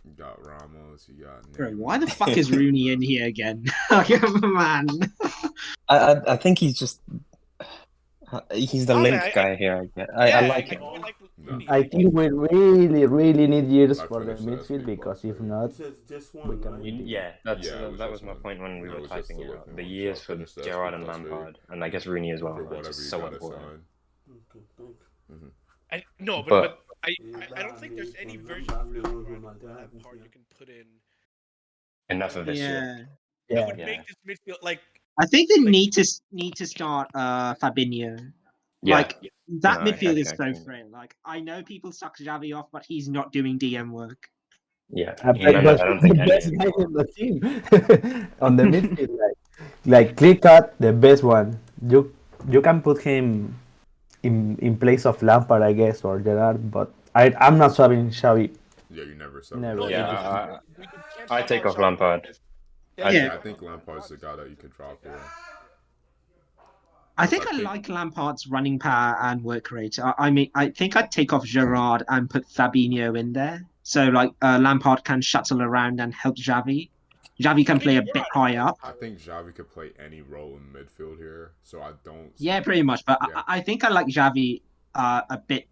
You got Ramos. You got. Bro, Neymar. why the fuck is Rooney in here again? Man. I think he's just he's the Oh, link man, guy here. I like him. I like No. Rooney. I think we really need years I for the finished that midfield because if not, Just we one, can right? win. Yeah, that's Yeah, it was that was just my one. point when we It were was just typing the it out. one. The So years I for finished that Gerrard and plus Lampard, and I guess Rooney as well. for Which whatever is you so gotta important. sign. Okay, thank No, But- but I don't think there's any version of that part you can put in enough of this year. That Yeah. would make this midfield like I think they Like- need to start Fabinho. Yeah. Like that No, midfield is exactly. so frail. Like I know people suck Xavi off, but he's not doing DM work. Yeah. I No, was I don't think the any best of guy them in the team on the midfield, like clear cut, the best one. You can put him in place of Lampard, I guess, or Gerard, but I'm not swapping Xavi. Yeah, you never said Never. that. Yeah, we can't I swap take out off Xavi. Lampard. Yeah, Yeah. I think Lampard's the guy that you could drop here. I think I like Lampard's running power and work rate. I mean, I think I'd take off Gerard and put Fabinho in there. So like Lampard can shuttle around and help Xavi. Xavi can play a bit high up. I think Xavi could play any role in midfield here, so I don't. Yeah, pretty much. But Yeah. I think I like Xavi a bit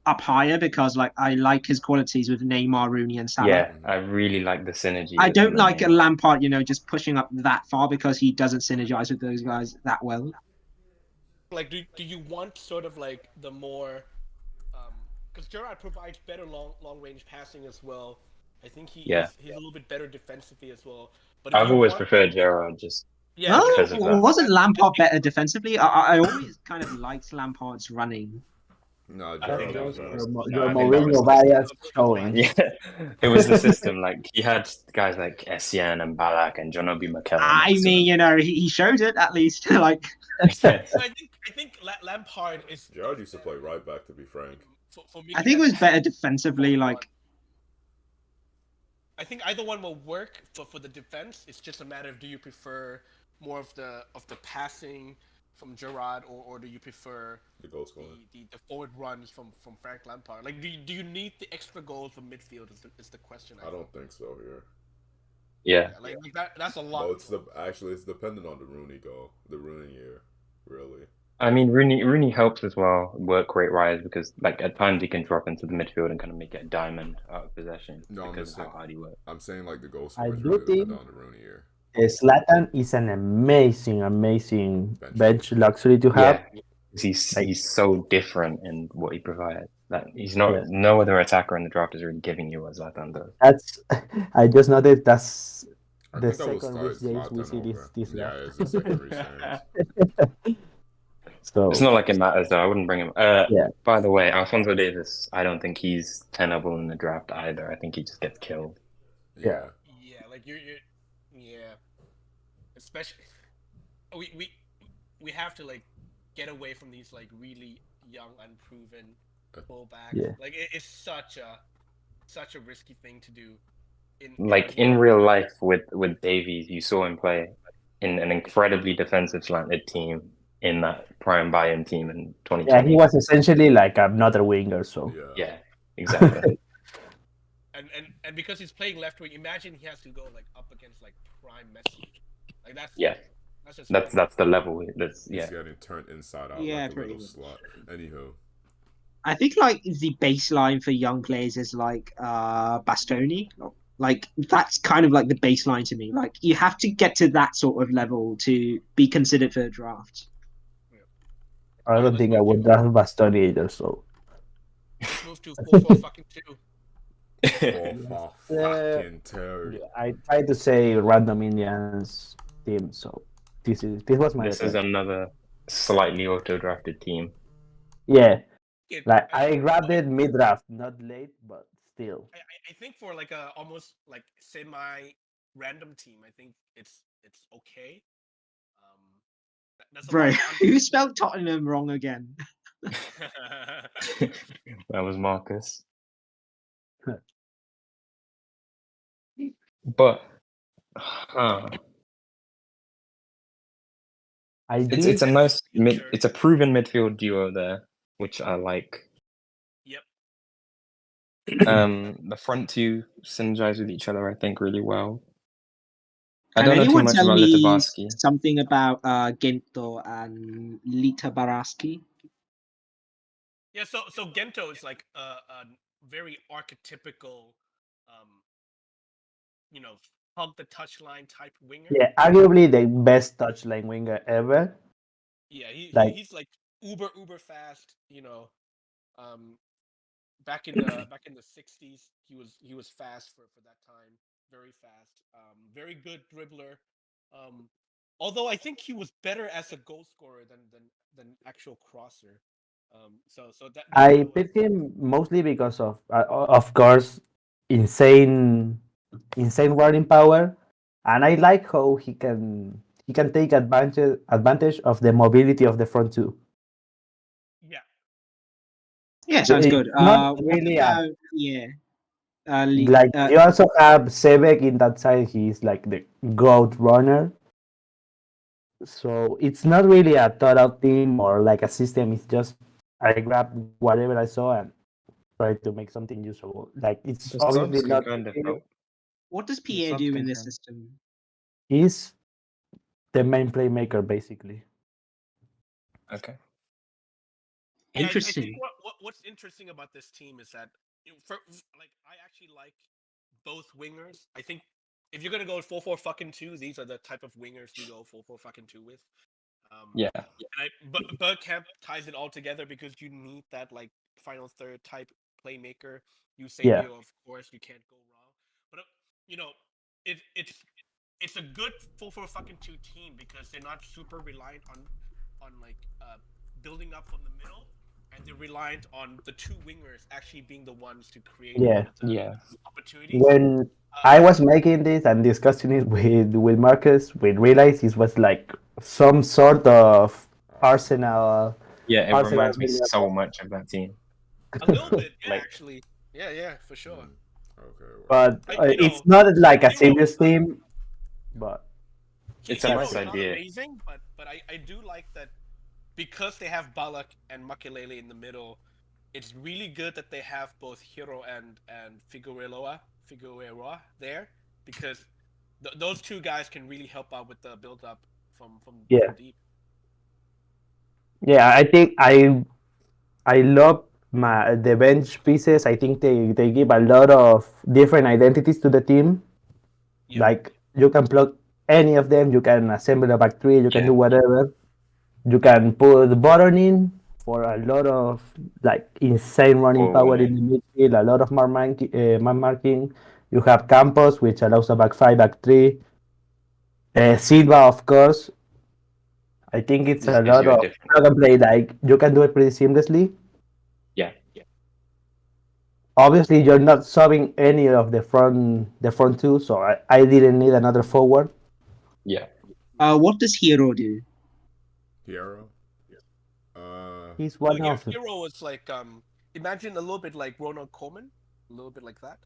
up higher because like I like his qualities with Neymar, Rooney, and Salah. Yeah, I really like the synergy. I with don't him like and a Lampard, just pushing up that far because he doesn't synergize with those guys that well. Like, do you want sort of like the more, because Gerrard provides better long range passing as well. I think he's a little bit better defensively as well. But if I've you always want- preferred Gerrard just Yeah, because of that. Wasn't Lampard better defensively? I always kind of liked Lampard's running. No, I think Gerrard that was was- better. Your I think that Mourinho was- bias showing. Yeah, it was the system. Like he had guys like Essien and Balak and John Obi McKellen. I mean, he showed it at least. Like, I think Lampard is. Gerrard used to play right back, to be frank. For me, I think it was better defensively. Like, I think either one will work for the defense. It's just a matter of do you prefer more of the passing from Gerrard or do you prefer The goal scoring. the forward runs from Frank Lampard? Like, do you need the extra goals from midfield? Is the question. I don't think so here. Yeah, Like that's a lot. Well, it's dependent on the Rooney goal, the Rooney year, really. I mean Rooney helps as well, work rate wise, because like at times he can drop into the midfield and kind of make it a diamond out of possession No, I'm because of just how hard he works. I'm saying like the goal I scoring is do really dependent think- on the Rooney year. Zlatan is an amazing bench luxury to have. Yeah, he's so different in what he provides. That he's not no other attacker in the draft is really giving you what Zlatan does. That's I just noticed that's I the think that was second Rhys James we Zlatan see over. this Yeah, draft. it's the second Rhys James. So It's not like it matters though. I wouldn't bring him. Yeah. By the way, Alphonso Davies, I don't think he's tenable in the draft either. I think he just gets killed. Yeah. Yeah, like you're yeah. Especially we have to like get away from these like really young, unproven fullbacks. Yeah. Like it's such a risky thing to do. In real life with Davies, you saw him play in an incredibly defensive slanted team in that prime Bayern team in 2020. yeah, he was essentially like another winger. So Yeah, exactly. And because he's playing left wing, imagine he has to go like up against like prime Messi. Like that's just that's the level. That's He's getting turned inside out Yeah, like a pretty little much. slut. Anywho. I think like the baseline for young players is like Bastoni. Like that's kind of like the baseline to me. Like you have to get to that sort of level to be considered for a draft. I don't think I would draft Bastoni either. So Let's move to 4-4 fucking 2. Fucking turd. I tried to say random Indians team. So this was my This is attempt. another slightly auto drafted team. Yeah. Like I grabbed it mid draft, not late, but still. I think for like a almost like semi random team, I think it's okay. That's a Bro, lot who spelled Tottenham wrong again? That was Marcus. But it's a nice it's a proven midfield duo there, which I like. Yep. The front two synergize with each other, I think, really well. I Can don't know too anyone much tell about me Litabarski. something about Gento and Lita Baraski? Yeah, so Gento is like a very archetypical, hug the touchline type winger. Yeah, arguably the best touchline winger ever. Yeah, he's like uber fast. Back in the 60s, he was fast for that time. very fast, very good dribbler. Although I think he was better as a goal scorer than actual crosser. So that I was picked him mostly because of course, insane, insane running power, and I like how he can take advantage of the mobility of the front two. yeah. Yeah, sounds It's good. not What really about yeah? like you also have Sebek in that side. He's like the goat runner. So it's not really a thought out team or like a system. It's just I grabbed whatever I saw and tried to make something usable. Like it's The obviously subs can not. kind of help. what does The Pierre subs do can in this count. system? He's the main playmaker basically. Okay. Yeah, I think Interesting. what's interesting about this team is that like I actually like both wingers. I think if you're gonna go 4-4-2, these are the type of wingers you go 4-4-2 with. Yeah. But Bergkamp ties it all together because you need that like final third type playmaker. Yeah. Eusebio, of course, you can't go wrong. But you know, it's a good 4-4-2 team because they're not super reliant on like building up from the middle, and they're reliant on the two wingers actually being the ones to create a Yeah. lot of the Yeah. opportunities. When I was making this and discussing it with Marcus, we realized it was like some sort of Arsenal. Yeah, it Arsenal reminds me so much of that team. A little bit, yeah, Like- actually. Yeah, for sure. Okay. Well, but You know, it's not like a Hero- serious team. But It's a Hero nice is not idea. amazing, but I do like that because they have Balak and Makelele in the middle. It's really good that they have both Hero and Figueroa there because those two guys can really help out with the build up from Yeah. deep. yeah, I think I love the bench pieces. I think they give a lot of different identities to the team. Yeah. Like you can plug any of them. You can assemble a back three. You can Yeah. do whatever. You can put the button in for a lot of like insane running power in the midfield. A lot of man marking. You have Campos, which allows a back five, back three. Silva, of course. I think it's This a gives lot you a of different. plug and play. Like you can do it pretty seamlessly. Yeah. Obviously, you're not subbing any of the front two, so I didn't need another forward. Yeah. What does Hero do? Hero. He's one Well, of Hero is like imagine a little bit like Ronald Koeman, a little bit like that.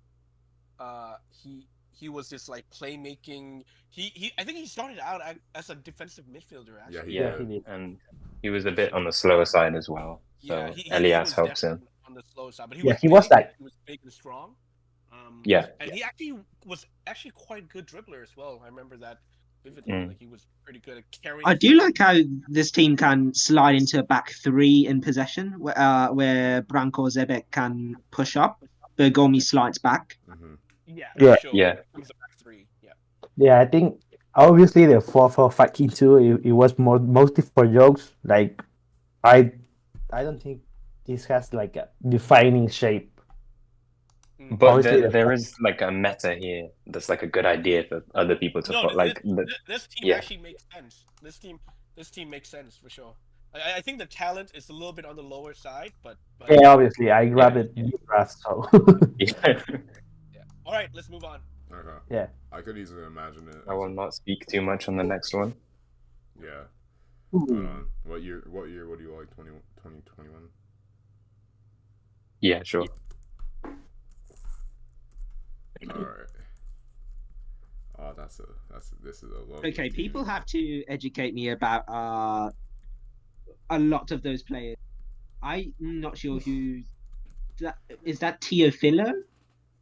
He was just like playmaking. He I think he started out as a defensive midfielder. Actually. Yeah. he did. And he was a bit on the slower side as well. So Yeah, he Elias was helps him. definitely on the slow side, but Yeah, he was like- he was big and strong. Yeah. And he actually was quite good dribbler as well. I remember that vividly. Mm. Like he was pretty good at carrying. I do like how this team can slide into a back three in possession, where Branko Zebek can push up, Bergomi slides back. Yeah, Yeah. for sure. Yeah. It becomes a back three. Yeah. Yeah, I think obviously the 4-4-2 it was mostly for jokes. Like I don't think this has like a defining shape. But Obviously, there is like a meta here that's like a good idea for other people to No, put. Like this team yeah. actually makes sense. This team makes sense for sure. I think the talent is a little bit on the lower side, but yeah, obviously I grabbed it in the draft, so Yeah. yeah. All right, let's move on. Okay. yeah. I could easily imagine it. I will not speak too much on the next one. Yeah. Hmm. Hold on. What year? What do you like? 2021. Yeah, sure. All right. Oh, this is a lovely Okay, team. people have to educate me about a lot of those players. I'm not sure who is that. Teofilo,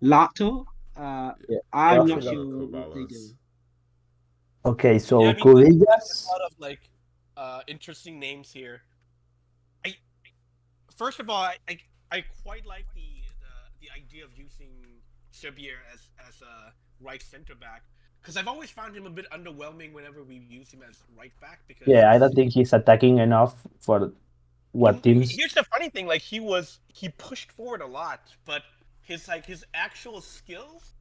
Lato. I'm not Teofilo. sure what they do. Okay, so Yeah, I mean, Cubillas. there's a lot of like interesting names here. First of all, I quite like the idea of using Sebier as a right center back because I've always found him a bit underwhelming whenever we use him as right back because Yeah, I don't think he's attacking enough for what teams. Here's the funny thing: like he pushed forward a lot, but his actual skills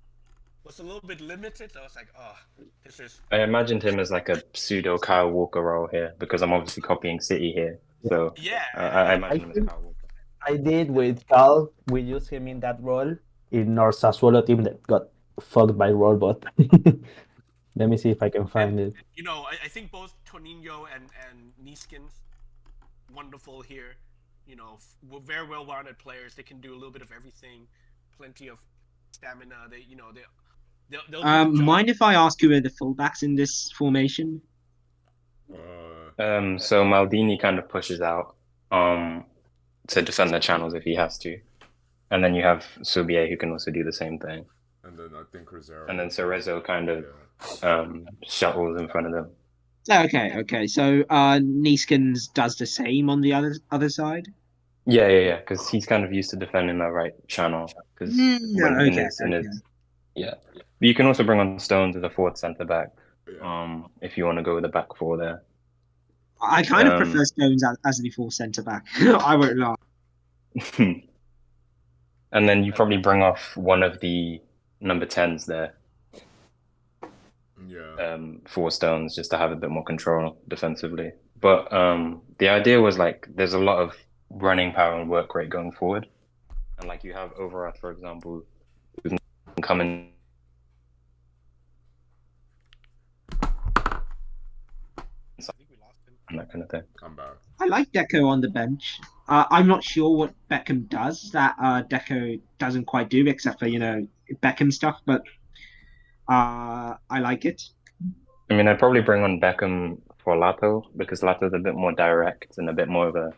was a little bit limited. I was like, oh, this is. I imagined him as like a pseudo Kyle Walker role here because I'm obviously copying City here. So Yeah. I imagine him as think- Kyle Walker. I did with Cal. We used him in that role in our Sassuolo team that got fucked by Robot. Let me see if I can find it. You know, I think both Toninho and Niskins, wonderful here. You know, were very well-rounded players. They can do a little bit of everything. Plenty of stamina. They'll do the job. Mind if I ask who are the fullbacks in this formation? So Maldini kind of pushes out to defend the channels if he has to. And then you have Subier who can also do the same thing. And then I think Rosero. And then Cerezo kind of shuttles in front of them. Okay. So Niskins does the same on the other side. Yeah. Because he's kind of used to defending that right channel. Because yeah. But you can also bring on Stones as a fourth centre back. If you want to go with the back four there. I kind of prefer Stones as the fourth centre back. I won't lie. And then you probably bring off one of the number 10s there. Yeah. For Stones just to have a bit more control defensively. But the idea was like there's a lot of running power and work rate going forward. And like you have Overath, for example, who can come in. And that kind of thing. I'm back. I like Deco on the bench. I'm not sure what Beckham does that Deco doesn't quite do, except for Beckham stuff. But I like it. I mean, I'd probably bring on Beckham for Lato because Lato's a bit more direct and a bit more of a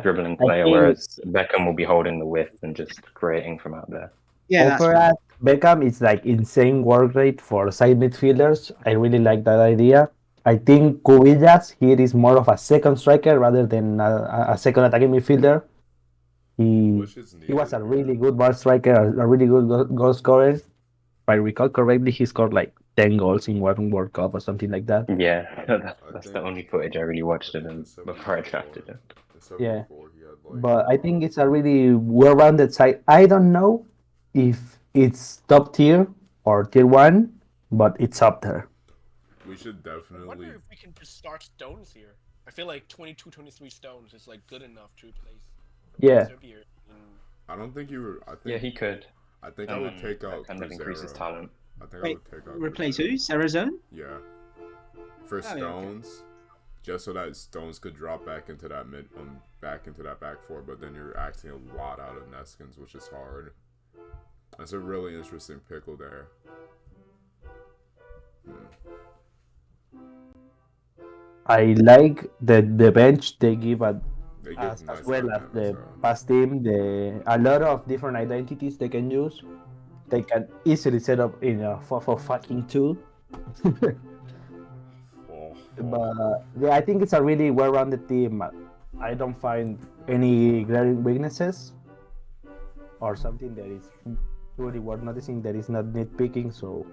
dribbling player, whereas Beckham will be holding the width and just creating from out there. Yeah, Overall, Beckham is like insane work rate for side midfielders. I really like that idea. I think Cubillas here is more of a second striker rather than a second attacking midfielder. He was a really good bar striker, a really good goal scorer. If I recall correctly, he scored like 10 goals in one World Cup or something like that. Yeah, that's the only footage I really watched of him before I drafted him. Yeah, but I think it's a really well-rounded side. I don't know if it's top tier or tier 1, but it's up there. We should definitely. I wonder if we can just start Stones here. I feel like 22, 23 Stones is like good enough to replace. Yeah. I don't think you were. I think, yeah, he could. I think I would take out. Kind of increase his talent. I think I would take out. Replace who? Cerazone? Yeah. For Stones, just so that Stones could drop back into that back into that back four, but then you're acting a lot out of Neskins, which is hard. That's a really interesting pickle there. I like the bench they give as nice well as the dynamics, past team. A lot of different identities they can use. They can easily set up in a 4-4-2. But yeah, I think it's a really well-rounded team. I don't find any glaring weaknesses or something that is really worth noticing that is not nitpicking. So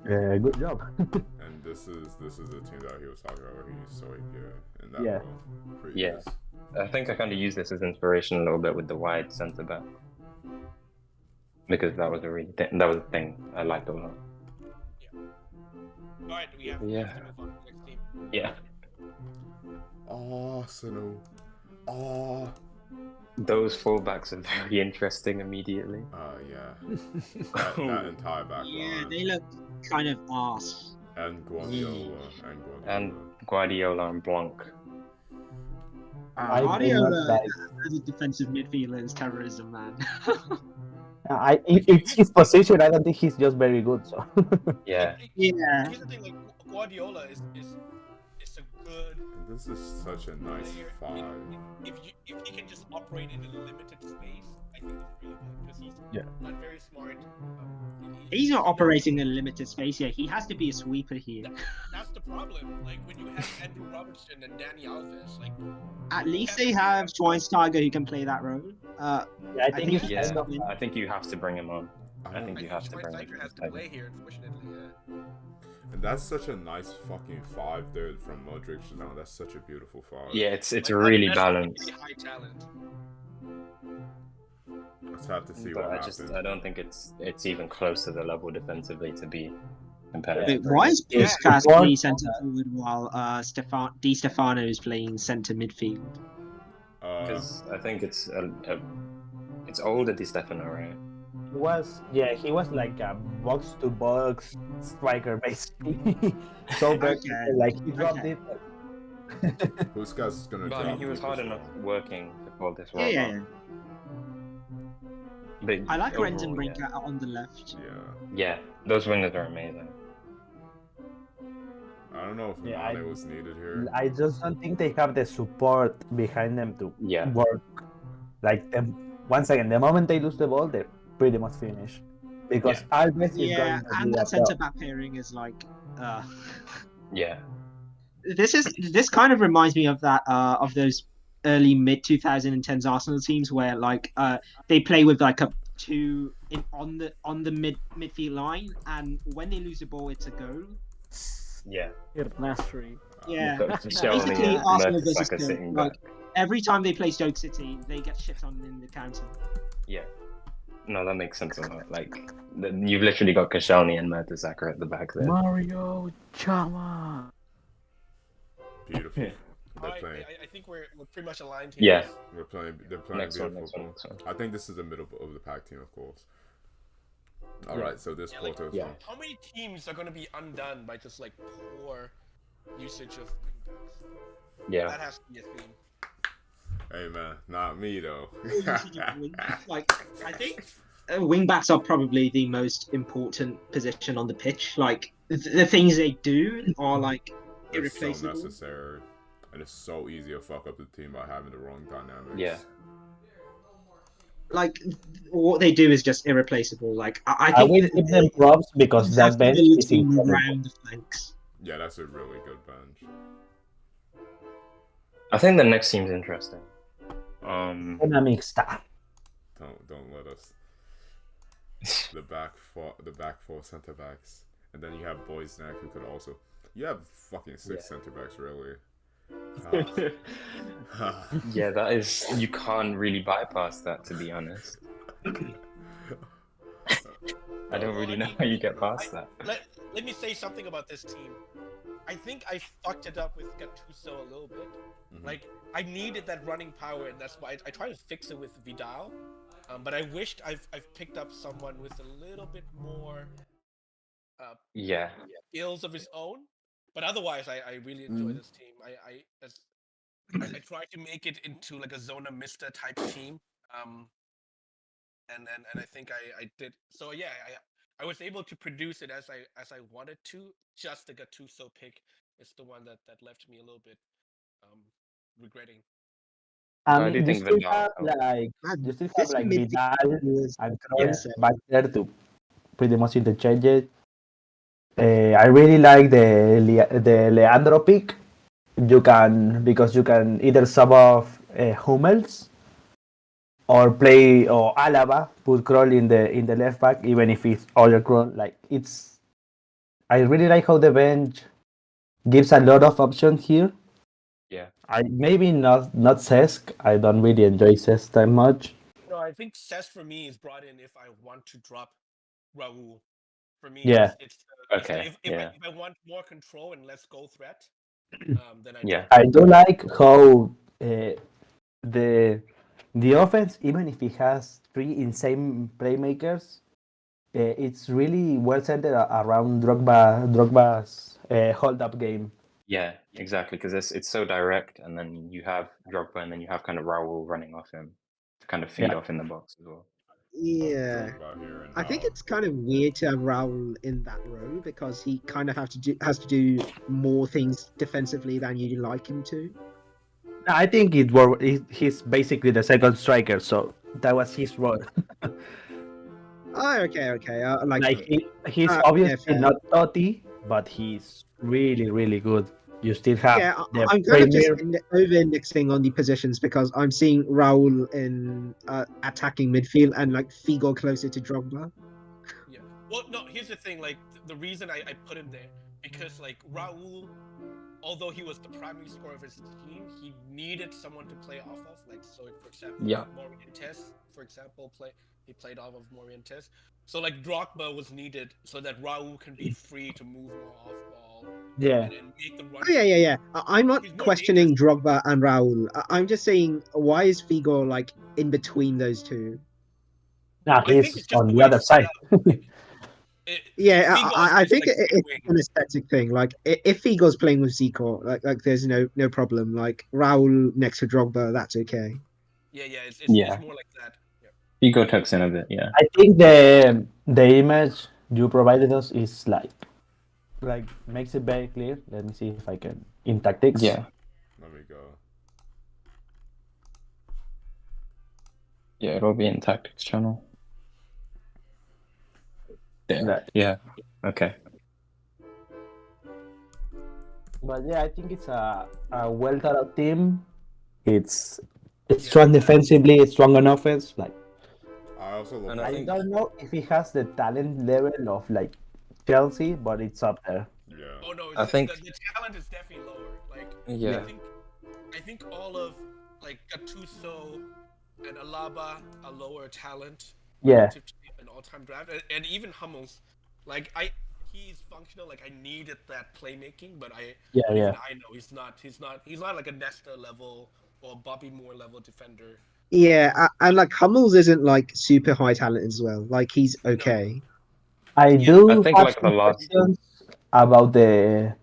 good job. And this is the team that he was talking about where he's so good in that role. Yes. I think I kind of use this as inspiration a little bit with the wide centre back because that was a thing I liked a lot. All right, we have to move on to the next team. Yeah. Arsenal. Oh. Those fullbacks are very interesting immediately. Yeah. that entire back line. Yeah, they look kind of arse. And Guardiola. And Guardiola and Blanc. Guardiola as a defensive midfielder is terrorism, man. It's his position. I don't think he's just very good. So. Yeah. Here's the thing, like Guardiola is a good. This is such a nice five. If he can just operate in a limited space, I think it's really good because he's not very smart. He's not operating in a limited space here. He has to be a sweeper here. That's the problem. Like when you have Andrew Robertson and Danny Alves, like at least they have Schweinsteiger who can play that role. I think you have to bring him on. I think you have to bring him on. Schweinsteiger has to play here, unfortunately. And that's such a nice fucking five there from Modric. No, that's such a beautiful five. Yeah, it's really balanced. High talent. Let's have to see But what I happens. don't think it's even close to the level defensively to be compared. Wait, to why is Yeah. Puskas Yeah. playing centre forward while Di Stefano is playing centre midfield? Because I think it's older Di Stefano, right? He was like a box to box striker basically. So vertical, like he dropped it. Puskas gonna But drop. I mean, he was deep hard as enough well. working to pull this Yeah, role yeah, up. yeah. But I like overall, Renton Brinker on the left. Yeah, those wingers are amazing. I don't know if Yeah, Mane was needed here. I just don't think they have the support behind them to work. Like them, once again, the moment they lose the ball, they're pretty much finished. Because Alves is Yeah, going to and be that up centre top. back pairing is like, Yeah. This kind of reminds me of that of those early mid 2010s Arsenal teams where like they play with like a two on the midfield line, and when they lose the ball, it's a goal. Yeah. Nasri. Yeah, Koscielny basically and Arsenal versus Mertesacker Stoke. sitting Like back. every time they play Stoke City, they get shit on in the counter. Yeah. No, that makes sense a lot. Like, you've literally got Koscielny and Mertesacker at the back there. Mario Chama. Beautiful. Alright, I think we're pretty much aligned here. Yeah. They're playing Next one, beautiful next one. I think this is the middle of the pack team, of course. All right, so this quarter is on. How many teams are going to be undone by just like poor usage of wingbacks? Yeah. That has to be a theme. Hey man, not me though. Like I think wingbacks are probably the most important position on the pitch. Like the things they do are like They're irreplaceable. so necessary, and it's so easy to fuck up the team by having the wrong dynamics. Yeah. Like what they do is just irreplaceable. Like I I think will give them props because that bench is incredible. around the flanks. Yeah, that's a really good bench. I think the next team's interesting. Una mixta. Don't let us. The back four center backs, and then you have Boysnack who could also. You have fucking six center backs really. Yeah, that is. You can't really bypass that, to be honest. I don't really know how you get past that. Let me say something about this team. I think I fucked it up with Gattuso a little bit. Like, I needed that running power, and that's why I tried to fix it with Vidal. But I wished I've picked up someone with a little bit more skills of his own. But otherwise, I really enjoy this team. I tried to make it into like a Zona Mista type team. And I think I did. So yeah, I was able to produce it as I wanted to. Just the Gattuso pick is the one that left me a little bit regretting. I do think you still Vidal. have like Vidal and Kroos back there to pretty much interchange it. I really like the Leandro pick. You can either sub off Hummels or play or Alaba, put Kroll in the left back, even if it's Oliver Kroll. Like I really like how the bench gives a lot of options here. Yeah. Maybe not Cesc. I don't really enjoy Cesc that much. No, I think Cesc for me is brought in if I want to drop Raul. For me, it's okay. If I want more control and less goal threat, then I do like how the offense, even if it has three insane playmakers, it's really well centered around Drogba's hold-up game. Yeah, exactly, because it's so direct, and then you have Drogba, and then you have kind of Raul running off him to kind of feed off in the box as well. Yeah, I think it's kind of weird to have Raul in that role because he kind of has to do more things defensively than you'd like him to. I think he's basically the second striker, so that was his role. Oh, okay. He's obviously not Totti, but he's really, really good. You still have I'm kind of just over-indexing on the positions because I'm seeing Raul in attacking midfield and like Figo closer to Drogba. Yeah. Well, no. Here's the thing. Like the reason I put him there because like Raul although he was the primary scorer of his team, he needed someone to play off of. Like, so for example, Yeah. Morientes, for example, he played off of Morientes. So like Drogba was needed so that Raul can be free to move more off ball. Yeah. And make the run. Oh, yeah. I'm not He's more questioning Drogba and Raul. I'm just saying, why is Figo like in between those two? Nah, I think he's it's just on the the way other it's set side. up. Like, Yeah, Figo I is think like it's wing. an aesthetic thing. Like, if Figo's playing with Zico, like there's no problem. Like Raul next to Drogba, that's okay. Yeah, it's Yeah. more like that. Yeah. Figo tucks in a bit, yeah. I think the image you provided us is like makes it very clear. Let me see if I can in tactics. Yeah. Let me go. Yeah, it'll be in tactics channel. There. Right. Yeah. Okay. But yeah, I think it's a well thought out team. It's strong defensively, it's strong on offense. Like I also love And that. I I think- don't know if it has the talent level of like Chelsea, but it's up there. Yeah. Oh no, I think- the talent is definitely lower. Like Yeah. I think all of like Gattuso and Alaba are lower talent. Yeah. Relative to an all-time draft, and even Hummels, like he's functional. Like I needed that playmaking, but even I know he's not like a Nesta level or Bobby Moore level defender. Yeah, and like Hummels isn't like super high talent as well. Like he's okay. I do I think have like the some last- questions about the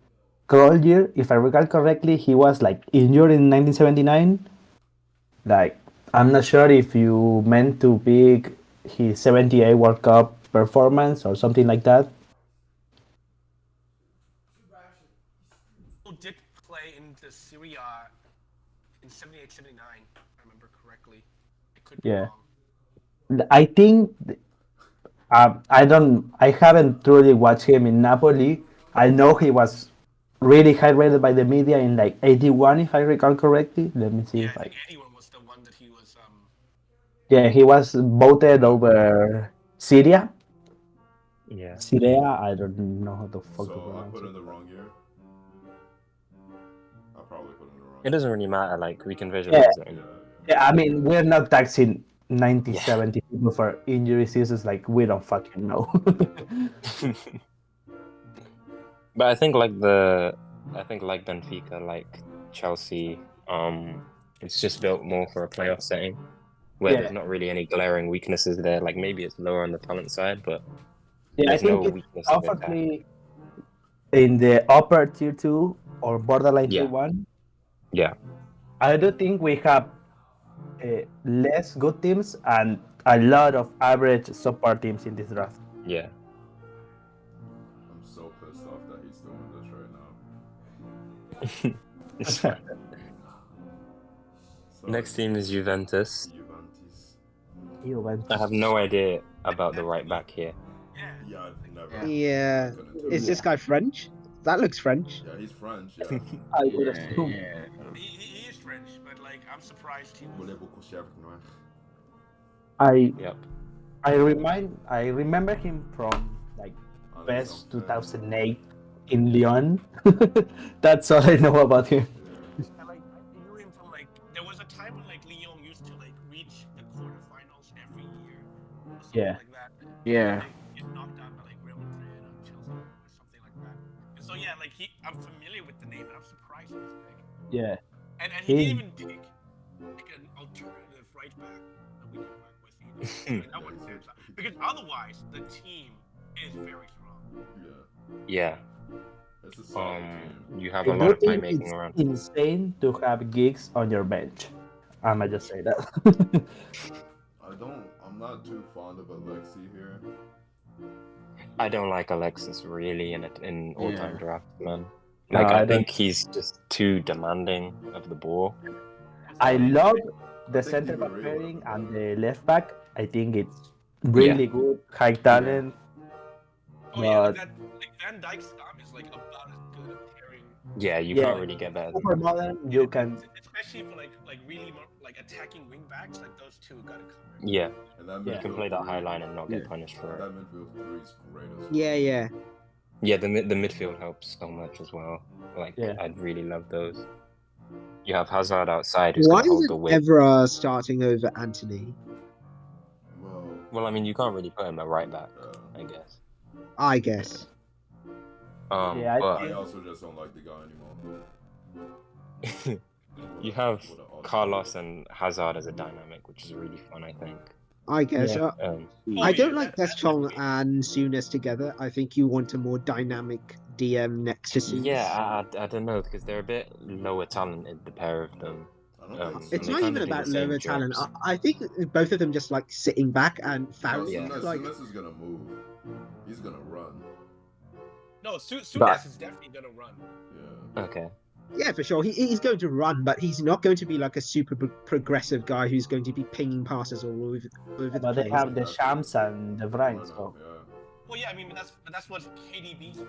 Kroll year. If I recall correctly, he was like injured in 1979. Like I'm not sure if you meant to pick his 78 World Cup performance or something like that. Who did play in the Serie A in 78, 79, if I remember correctly. I could be Yeah. wrong. I think I haven't truly watched him in Napoli. I know he was really high rated by the media in like 81, if I recall correctly. Let me see Yeah, if I I. think anyone was the one that he was. Yeah, he was voted over Syria. Yeah. Syria, I don't know how the fuck to So I pronounce put in it. the wrong year. I probably put in the wrong. It doesn't really matter, like we can visualize it. Yeah, I mean, we're not taxing 90, 70 people for injury seasons. Like, we don't fucking know. But I think like Benfica, like Chelsea, it's just built more for a playoff setting where there's not really any glaring weaknesses there. Like maybe it's lower on the talent side, but Yeah, I there's no think weakness it's in attack. perfectly in the upper tier 2 or borderline tier Yeah. 1. Yeah. I do think we have less good teams and a lot of average subpar teams in this draft. Yeah. I'm so pissed off that he's doing this right now. It's fine. So, Next team is Juventus. Juventus. I have no idea about the right back here. Yeah, never. Yeah. I couldn't tell Is you. this guy French? That looks French. Yeah, he's French. Yeah. I would assume. He is French, but like I'm surprised he was. Yep. I remember him from like best 2008 in Lyon. That's all I know about him. I knew him from like there was a time when like Lyon used to like reach the quarterfinals every year or something like that. Yeah. Get knocked out by like Real Madrid or Chelsea or something like that. And so yeah, like I'm familiar with the name, and I'm surprised he was big. Yeah. And he didn't even pick like an alternative right back that we could work with either. Like, that would stand out. Because otherwise the team is very strong. Yeah. It's a solid team. You have I a lot do of think playmaking it's around. insane to have gigs on your bench. I might just say that. I'm not too fond of Alexi here. I don't like Alexis really in all-time draft, man. No, Like I I don't- think he's just too demanding of the ball. I love the think center Di back Maria pairing would've been and the left back. I think it's really good, high talent. Oh yeah, like But that like Van Dijk's arm is like about as good a pairing. Yeah, you Yeah. can't really get better than super that. modern, you can. Especially for like really like attacking wing backs, like those two gotta cover. Yeah, And that Yeah. you can midfield play that three- high line and not get Yeah. punished for That it. midfield three is great as well. Yeah. Yeah, the midfield helps so much as well. Like, Yeah. I'd really love those. You have Hazard outside who's Why going to hold isn't the width. Evra starting over Anthony? Well, I mean, you can't really put him at right back, I guess. I guess. Yeah, But I also just don't like the guy anymore. you have Carlos and Hazard as a dynamic, which is really fun, I think. I guess. Yeah. I don't like Deschamps and Souness together. I think you want a more dynamic DM next to Souness. Yeah, I don't know, because they're a bit lower talented, the pair of them. It's they not kinda even do the about same lower talent. jobs. I think both of them just like sitting back and fouling. Yeah. Like, Souness is gonna move. He's gonna run. No, Souness But- is definitely gonna run. Yeah. Okay. yeah, for sure. He's going to run, but he's not going to be like a super progressive guy who's going to be pinging passes all over the But they place. have the Shams and the Vrine, so Well, yeah, I mean, but that's what KDB's for.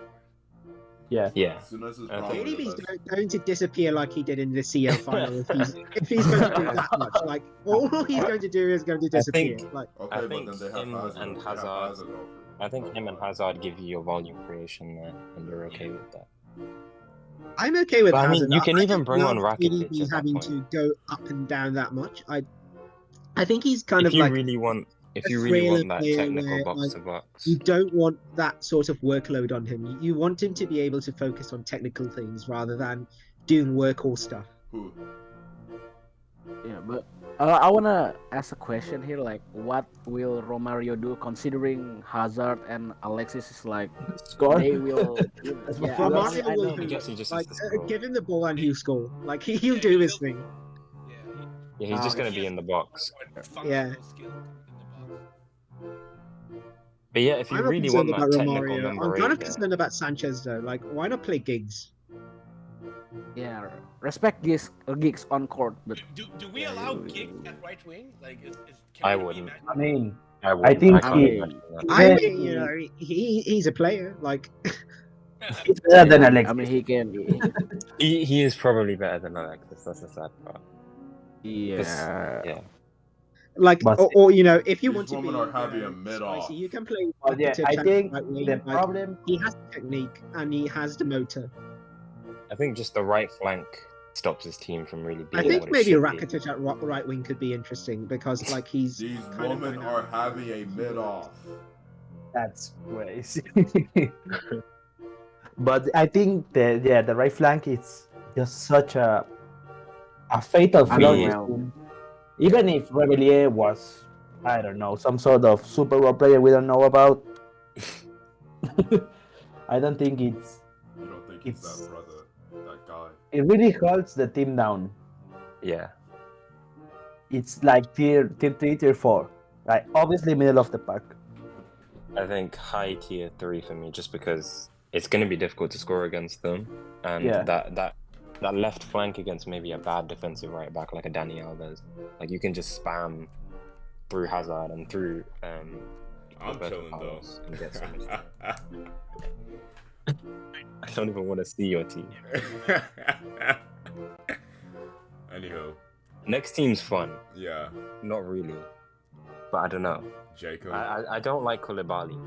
yeah. Yeah. Souness is Okay. probably the KDB's best. going to disappear like he did in the CL final if he's going to do that much. Like, all he's going to do is going to disappear. think- Like, Okay, I but think then they have him Hazard. and They have Hazard- Hazard over. I think him and Hazard give you your volume creation there, and you're okay with that. I'm okay with But, I mean, Hazard. you can I even don't bring on love Rakitic KDB at that having point. to go up and down that much. I think he's kind If of you like really want, if a you really want thriller that player technical where, box like, to box, you don't want that sort of workload on him. You want him to be able to focus on technical things rather than doing workhorse stuff. Who? Yeah, but I wanna ask a question here. Like, what will Romario do, considering Hazard and Alexis is like Score. they will? That's yeah, what Romario I will know. I guess he just has like to score. give him the ball and he'll score. Like he'll do his thing. Yeah. Yeah, he's just Okay. gonna be in the box. Yeah. Skill in the box. But yeah, if you I'm not really concerned want that about technical Romario. number I'm kind eight of there, concerned about Sanchez though. Like, why not play Giggs? Yeah, respect gigs on court, but Do we allow Giggs at right wing? Like, can I we wouldn't. imagine- I mean, I wouldn't. think can't he- imagine that. I Yeah. mean, you know, he's a player. Like, it's better than I Alexis. mean he can. He is probably better than Alexis. That's the sad part. 'Cause, Yeah. yeah. like, But or you know, if you these want to be women are having a spicy, mid-off. you can play. But yeah, Rakitic I at think right wing, the like, problem. he has the technique and he has the motor. I think just the right flank stops his team from really being I think what it maybe should be. Rakitic at right wing could be interesting because like he's These kind of women dynamic. are having a mid-off. That's crazy. But I think the right flank is just such a fatal I flaw. mean, in this team. Even if LIVEEEE was, I don't know, some sort of super raw player we don't know about, I don't think You don't think he's It's- that brother, that guy? it really holds the team down. Yeah. It's like tier 3, tier 4, like obviously middle of the pack. I think high tier 3 for me, just because it's going to be difficult to score against them, and Yeah. that left flank against maybe a bad defensive right back like a Dani Alves, like you can just spam through Hazard and through I'm Roberto chilling though. Carlos and get so much. I don't even want to see your team. Anywho, Next team's fun, yeah, not really, but I don't know. Jacob. I don't like Koulibaly,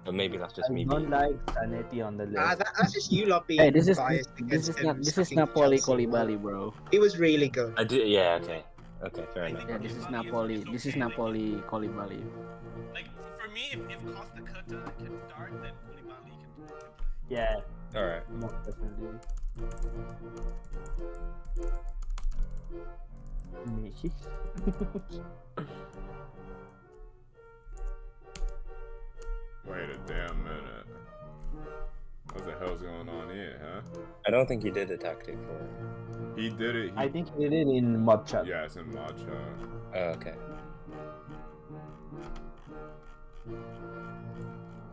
but maybe that's just I me. don't being- like Zanetti on the list. That's just you lot being Hey, this is biased against him this is sucking Napoli Chelsea. Koulibaly, bro. He was really good. I do, yeah, okay, fair enough. Yeah, this is Napoli. This is Napoli Koulibaly. Like, for me, if Costa Curta can start, then Koulibaly can play. Yeah, All right. most definitely. Michi. Wait a damn minute. What the hell's going on here, huh? I don't think he did a tactic for it. He did it. I think he did it in mod chat. Yeah, it's in matcha. Oh, okay.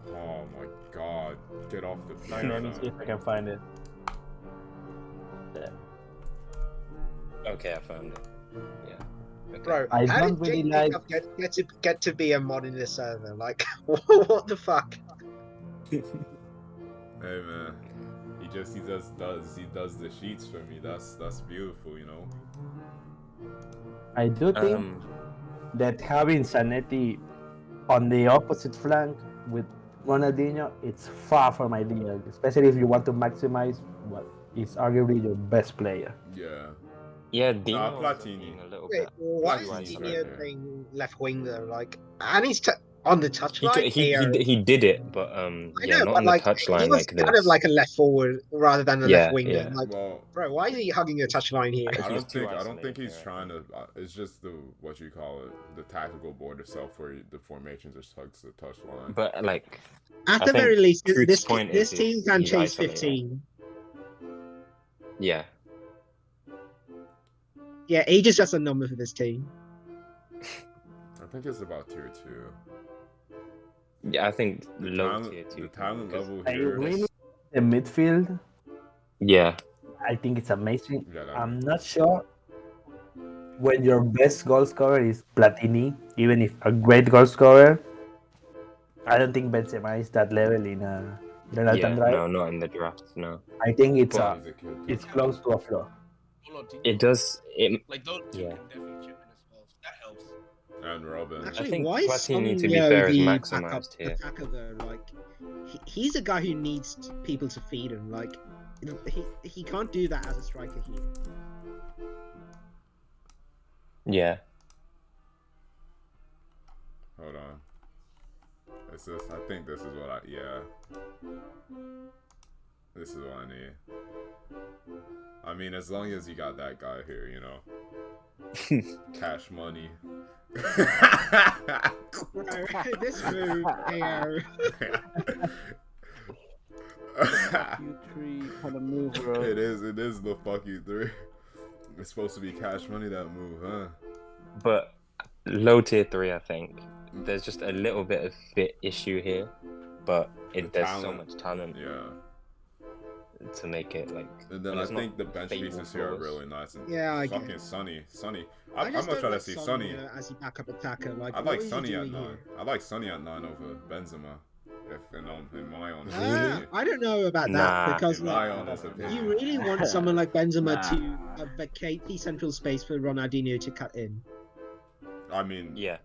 Oh my god. Get off the Let me see field. if I can find it. There. Okay, I found it. Yeah. Okay. Bro, I how don't did really Jake like- Jacobs get to be a mod in this server? Like, what the fuck? Hey man. He does the sheets for me. That's beautiful, you know. I do think Um, that having Zanetti on the opposite flank with Ronaldinho, it's far from ideal, especially if you want to maximize what is arguably your best player. Yeah. Yeah, Nah, Dino ends up Platini. being a little Wait, bit why too is Platini's isolated. right Dino there. playing left wing though? Like, and he's on the He touchline. he did it, but I yeah, know, not but on the like he touchline was like kind of this. like a left forward rather than a Yeah, left winger. yeah. Like, Well, bro, why is he hugging your touchline here? I think he's too I don't think isolated he's here, I trying to. It's just the what you call it, the tactical board itself, where the formation just hugs the touchline. But like, At I the think very least, Truth's point this is team can he's chase isolated. 15. Yeah, Yeah, age is just a number for this team. I think it's about tier 2. yeah. I think The low talent, tier 2. the talent because- level I here. really the midfield. Yeah, I think it's amazing. Yeah, that- I'm not sure when your best goal scorer is Platini, even if a great goal scorer. I don't think Benzema is that level in an yeah. all-time drive. No, not in the draft. No, I think it's But- he's a kid. it's close to a flaw. Ronaldinho, it does. It like those two Yeah. can definitely chip in as well. So that helps. And Robin. Actually, think why is Platini, to be Sonyo fair, is the maximised backup here. attacker though? Like, he's a guy who needs people to feed him. Like, he can't do that as a striker here. yeah. Hold on. This is. I think this is what I. Yeah. This is what I need. I mean, as long as you got that guy here, you know. Cash money. Right, this move here. You three kind of move, bro. It is the fuck you 3. It's supposed to be cash money, that move, huh? But low tier 3, I think. There's just a little bit of fit issue here, but there's so talent. much talent Yeah. to make it like. And then and I it's not think the bench fatal pieces here are flaws. really nice. And Yeah, I fucking get- Sonny. I I'm just much don't rather like see Son, Sonny. as a backup attacker. Like, I what like is he Sonny at doing 9. here? I like Sonny at 9 over Benzema. If in my honest Really? opinion. I don't know about Nah. that because In my like, honest opinion. you really want someone like Benzema Nah. to vacate the central space for Ronaldinho to cut in. I mean, Yeah,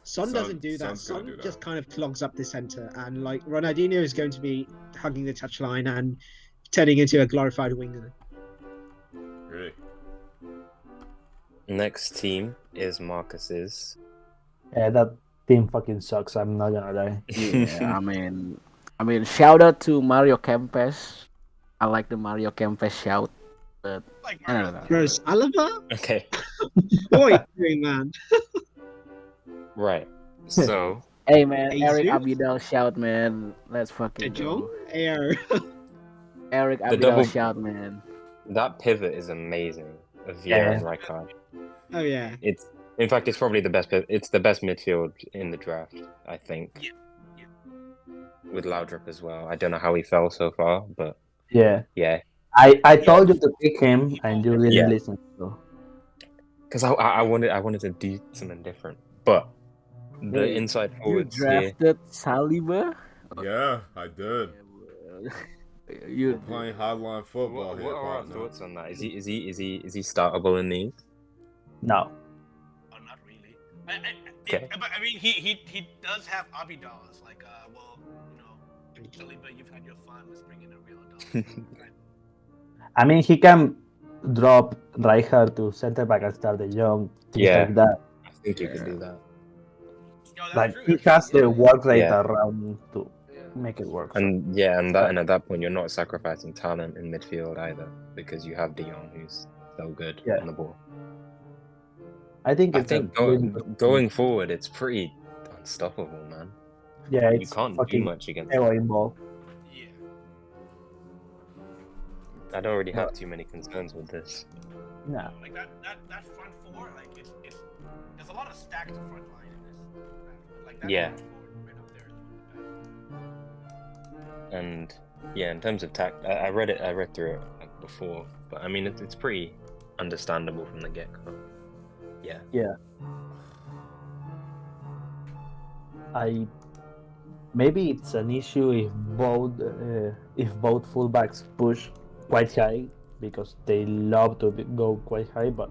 Son doesn't do that. Son's gonna Son do that. just kind of clogs up the center, and like Ronaldinho is going to be hugging the touchline and turning into a glorified winger. Really? next team is Marcus's. Yeah, that team fucking sucks. I'm not gonna lie. Yeah, I mean, shout out to Mario Kempes. I like the Mario Kempes shout, but Like I don't know. Bro, Alaba? Okay, Boy, doing man. right. So Hey man, Hey, Eric Zeus? Abidal shout, man. Let's The fucking Joe? go. Air. Eric The Abidal double- shout, man. that pivot is amazing. Of Yeah. Vieira and Rijkaard. Oh yeah. It's in fact it's probably the best. It's the best midfield in the draft, I think. Yeah. With Laudrup as well. I don't know how he fell so far, but Yeah, yeah. I told you to pick him, and you didn't Yeah. listen. So. Because I wanted to do something different, but the Hey, inside You forwards here. drafted Saliba? Yeah, I did. You Playing hotline football What here, are our partner. thoughts on that? Is he startable in these? No. Oh, not really. Okay. But I mean, he does have Abidal. It's like, well, you know, Saliba, you've had your fun. Let's bring in a real adult. I mean, he can drop Rijkaard to center back and start the young, things Yeah. like that. I think you could do that. Yo, that's Like true, he actually, has the yeah. work rate Yeah. around to Yeah. make it work. So. And at that point, you're not sacrificing talent in midfield either, because you have De Jong, who's so good Yeah. on the ball. I think I it's think a really good going team. forward, it's pretty unstoppable, man. Yeah, You it's can't do fucking much against. throwing ball. Yeah. I don't really have too many concerns with this. Nah. Like that front four, like it's there's a lot of stacked front line in this. Like that Yeah. front four right up there is one of the best. And yeah, in terms of tact, I read through it like before, but I mean it's pretty understandable from the get go. Yeah. Maybe it's an issue if both fullbacks push quite high because they love to go quite high, but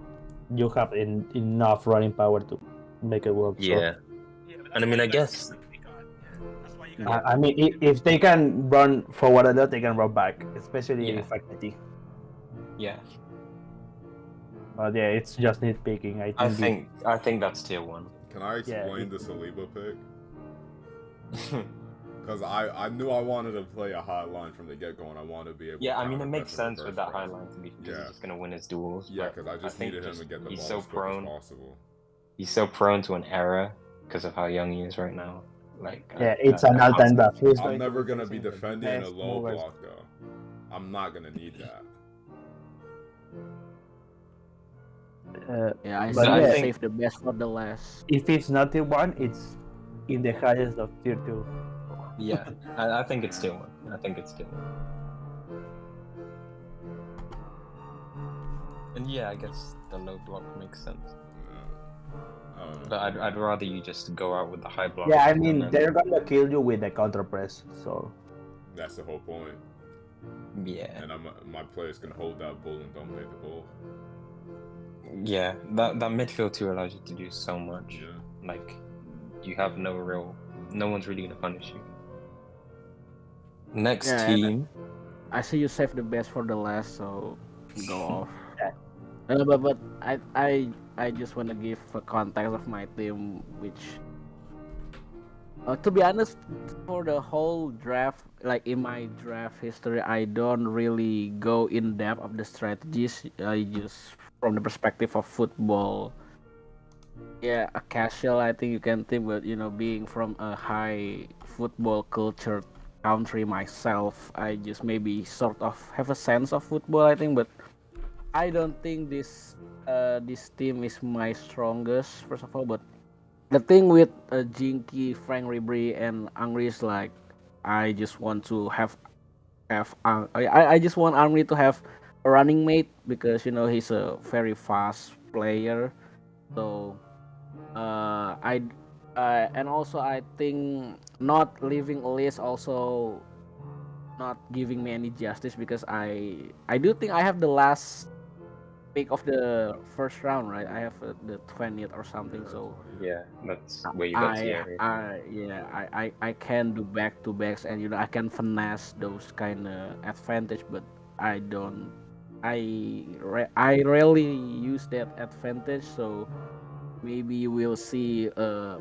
you have enough running power to make it work. So, Yeah. Yeah, but And I mean, I that's guess- what we got. Yeah. That's why you you got I mean, if they can run forward a lot, they can run back, especially Yeah. Faculty. Yeah, But yeah, it's just nitpicking. I think that's tier 1. Can I explain it- the Saliba pick? Because I knew I wanted to play a high line from the get go, and I wanted to be able. Yeah, to I mean it counter makes press and sense with reverse that high press. line to be because Yeah. he's just gonna win his duels. Yeah, but because I just think needed him just to get the he's ball so as quick prone. as possible. He's so prone to an error because of how young he is right now. Like Yeah, it's an all-time buff. I'm never gonna be defending in a low block though. I'm not gonna need that. Yeah, I But say yeah, save the best for the last. if it's not tier 1, it's in the highest of tier 2. Yeah, I think it's tier 1. I think it's tier 1. And yeah, I guess the low block makes sense. But I'd rather you just go out with the high block. Yeah, I and mean, then- they're gonna kill you with the counter press, so. That's the whole point. Yeah. And my players can hold that bull and dominate the bull. Yeah, that midfield too allows you to do so much. Yeah. Like, you have no one's really gonna punish you. Next Yeah, team. I see you save the best for the last, so go off. But I just want to give a context of my team, which to be honest, for the whole draft, like in my draft history, I don't really go in depth of the strategies. I just from the perspective of football. Yeah, a casual, I think you can think, but being from a high football culture country myself, I just maybe sort of have a sense of football, I think, but I don't think this team is my strongest, first of all. But the thing with Jinky, Frank Ribery, and Angri is like, I just want to have I just want Angri to have a running mate because he's a very fast player. So and also I think not leaving Elise also not giving me any justice because I do think I have the last pick of the first round, right? I have the 20th or something. So Yeah, that's where you got Thierry. I can do back to backs and I can finesse those kind of advantage, but I don't. I rarely use that advantage, so maybe we'll see a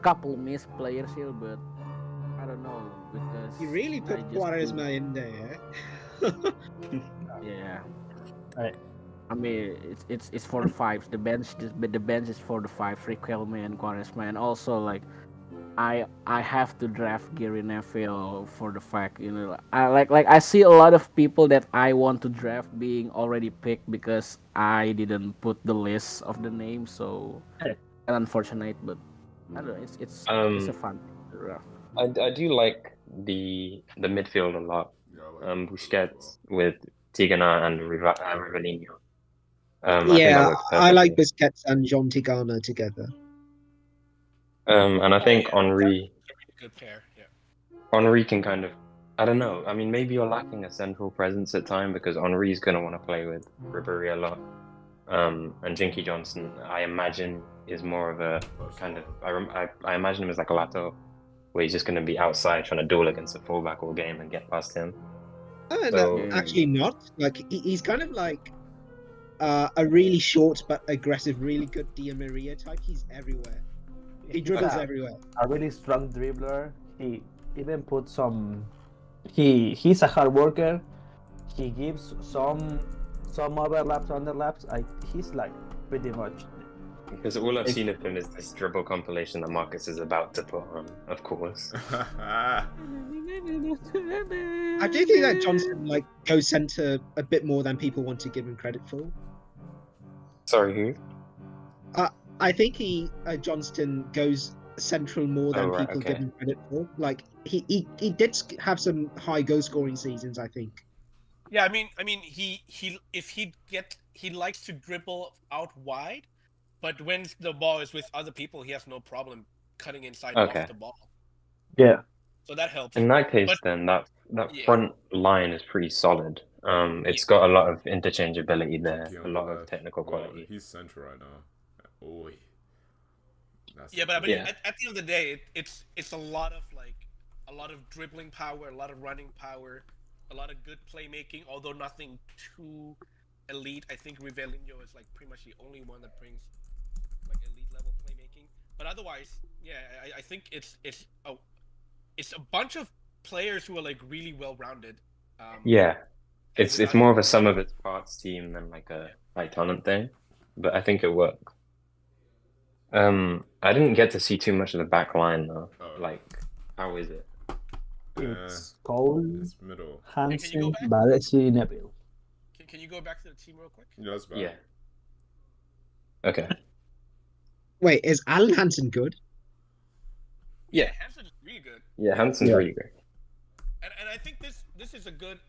couple missed players here, but I don't know because You really put Quaresma in there. Yeah. Right. I mean, it's for the fives. The bench is for the five. Riquelme and Quaresma, and also like, I have to draft Gary Neville for the fact I see a lot of people that I want to draft being already picked because I didn't put the list of the names, so unfortunate, but I don't know. It's a fun draft. I do like the midfield a lot. Busquets with Tigana and Rivellino. I think that works I like perfectly. Busquets and John Tigana together. And I think Henri good pair. Yeah. Henri can kind of, I don't know. I mean, maybe you're lacking a central presence at time because Henri's going to want to play with Ribery a lot. And Jinky Johnson, I imagine, is more of a kind of, I imagine him as like a Lato, where he's just going to be outside trying to duel against a fullback all game and get past him. No, actually not. Like he's kind of like a really short but aggressive, really good Di Maria type. He's everywhere. He dribbles everywhere. A really strong dribbler. He even put some. He's a hard worker. He gives some overlaps, underlaps. He's like pretty much. Because all I've seen of him is this dribble compilation that Marcus is about to put on, of course. I do think that Johnson goes centre a bit more than people want to give him credit for. Sorry, who? I think Johnston goes central more than people give him credit for. Like he did have some high goal scoring seasons, I think. Yeah, I mean he likes to dribble out wide, but when the ball is with other people, he has no problem cutting inside off the ball. Yeah. So that helps. In that case, then that front line is pretty solid. It's got a lot of interchangeability there, a lot of technical quality. He's central right now. But I mean, at the end of the day, it's a lot of a lot of dribbling power, a lot of running power, a lot of good playmaking, although nothing too elite. I think Rivellino is like pretty much the only one that brings like elite level playmaking. But otherwise, yeah, I think it's a bunch of players who are like really well rounded. Yeah, it's more of a sum of its parts team than like a high talent thing, but I think it works. I didn't get to see too much of the back line though. Like, how is it? It's Cole, It's middle. Hansen, Baresi, Neville. Can you go back to the team real quick? Yeah, that's bad. Yeah. Okay. Wait, is Alan Hansen good? Yeah, Hansen is really good. Yeah, Hansen's really great. And I think this is a good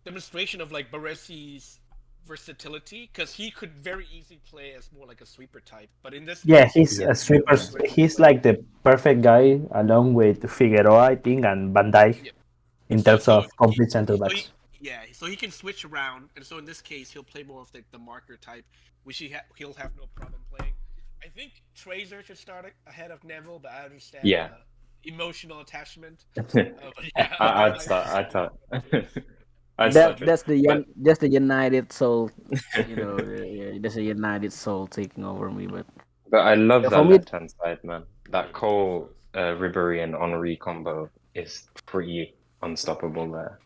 demonstration of like Baresi's versatility, because he could very easily play as more like a sweeper type, but in this Yeah, case, he's a sweeper. He's like the perfect guy, along with Figueroa, I think, and Van Dijk, in terms of complete center backs. So he can switch around, and so in this case, he'll play more of the marker type, which he'll have no problem playing. I think Trazer should start ahead of Neville, but I understand emotional attachment. I'd start. That's the United soul, you know. That's a United soul taking over me. But I love Yeah, that for me- left-hand side, man. That Cole, Ribery, and Henry combo is pretty unstoppable there.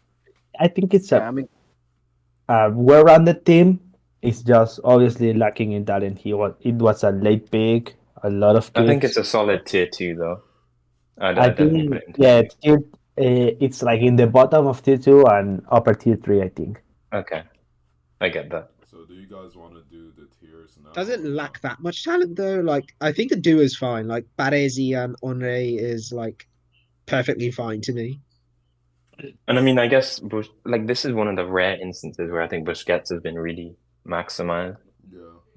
I think it's yeah, I mean, a well-rounded team. It's just obviously lacking in talent. It was a late pick, a lot of kicks. I think it's a solid tier 2 though. I'd I definitely think, put it in tier 2. it's like in the bottom of tier 2 and upper tier 3, I think. Okay, I get that. So do you guys want to do the tiers now? Does it lack that much talent though? Like, I think the duo is fine. Like, Baresi and Henry is like perfectly fine to me. And I mean, I guess this is one of the rare instances where I think Busquets has been really maximized.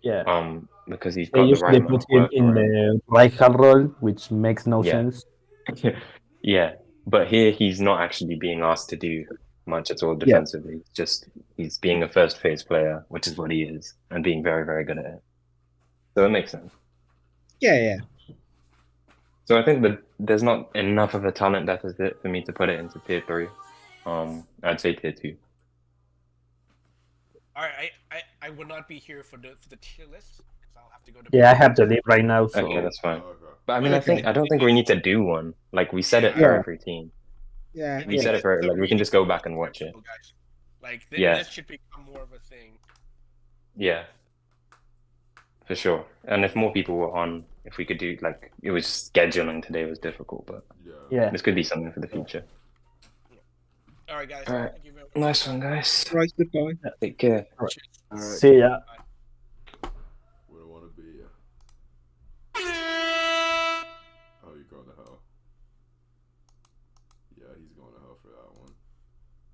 Yeah. Because he's They got the right usually amount put of him work in around. the right-hand role, which makes no Yeah. sense. Yeah, but here he's not actually being asked to do much at all defensively. Just he's being a first phase player, which is what he is, and being very, very good at it. So it makes sense. Yeah. So I think that there's not enough of a talent deficit for me to put it into tier 3. I'd say tier 2. all right, I will not be here for the tier list, because I'll have to go to. Yeah, I have to leave right now. So Okay, that's fine. Okay. But I mean, I don't think we need to do one. Like we said it for Yeah. every team. Yeah. We said it for like we can just go back and watch it. Guys. Like Yeah. this should become more of a thing. Yeah, for sure. And if more people were on, if we could do like it was scheduling today was difficult, but yeah. this could be something for the future. All right, guys. All right. Thank you very much. Nice one, guys. Right, goodbye. Take care. See ya.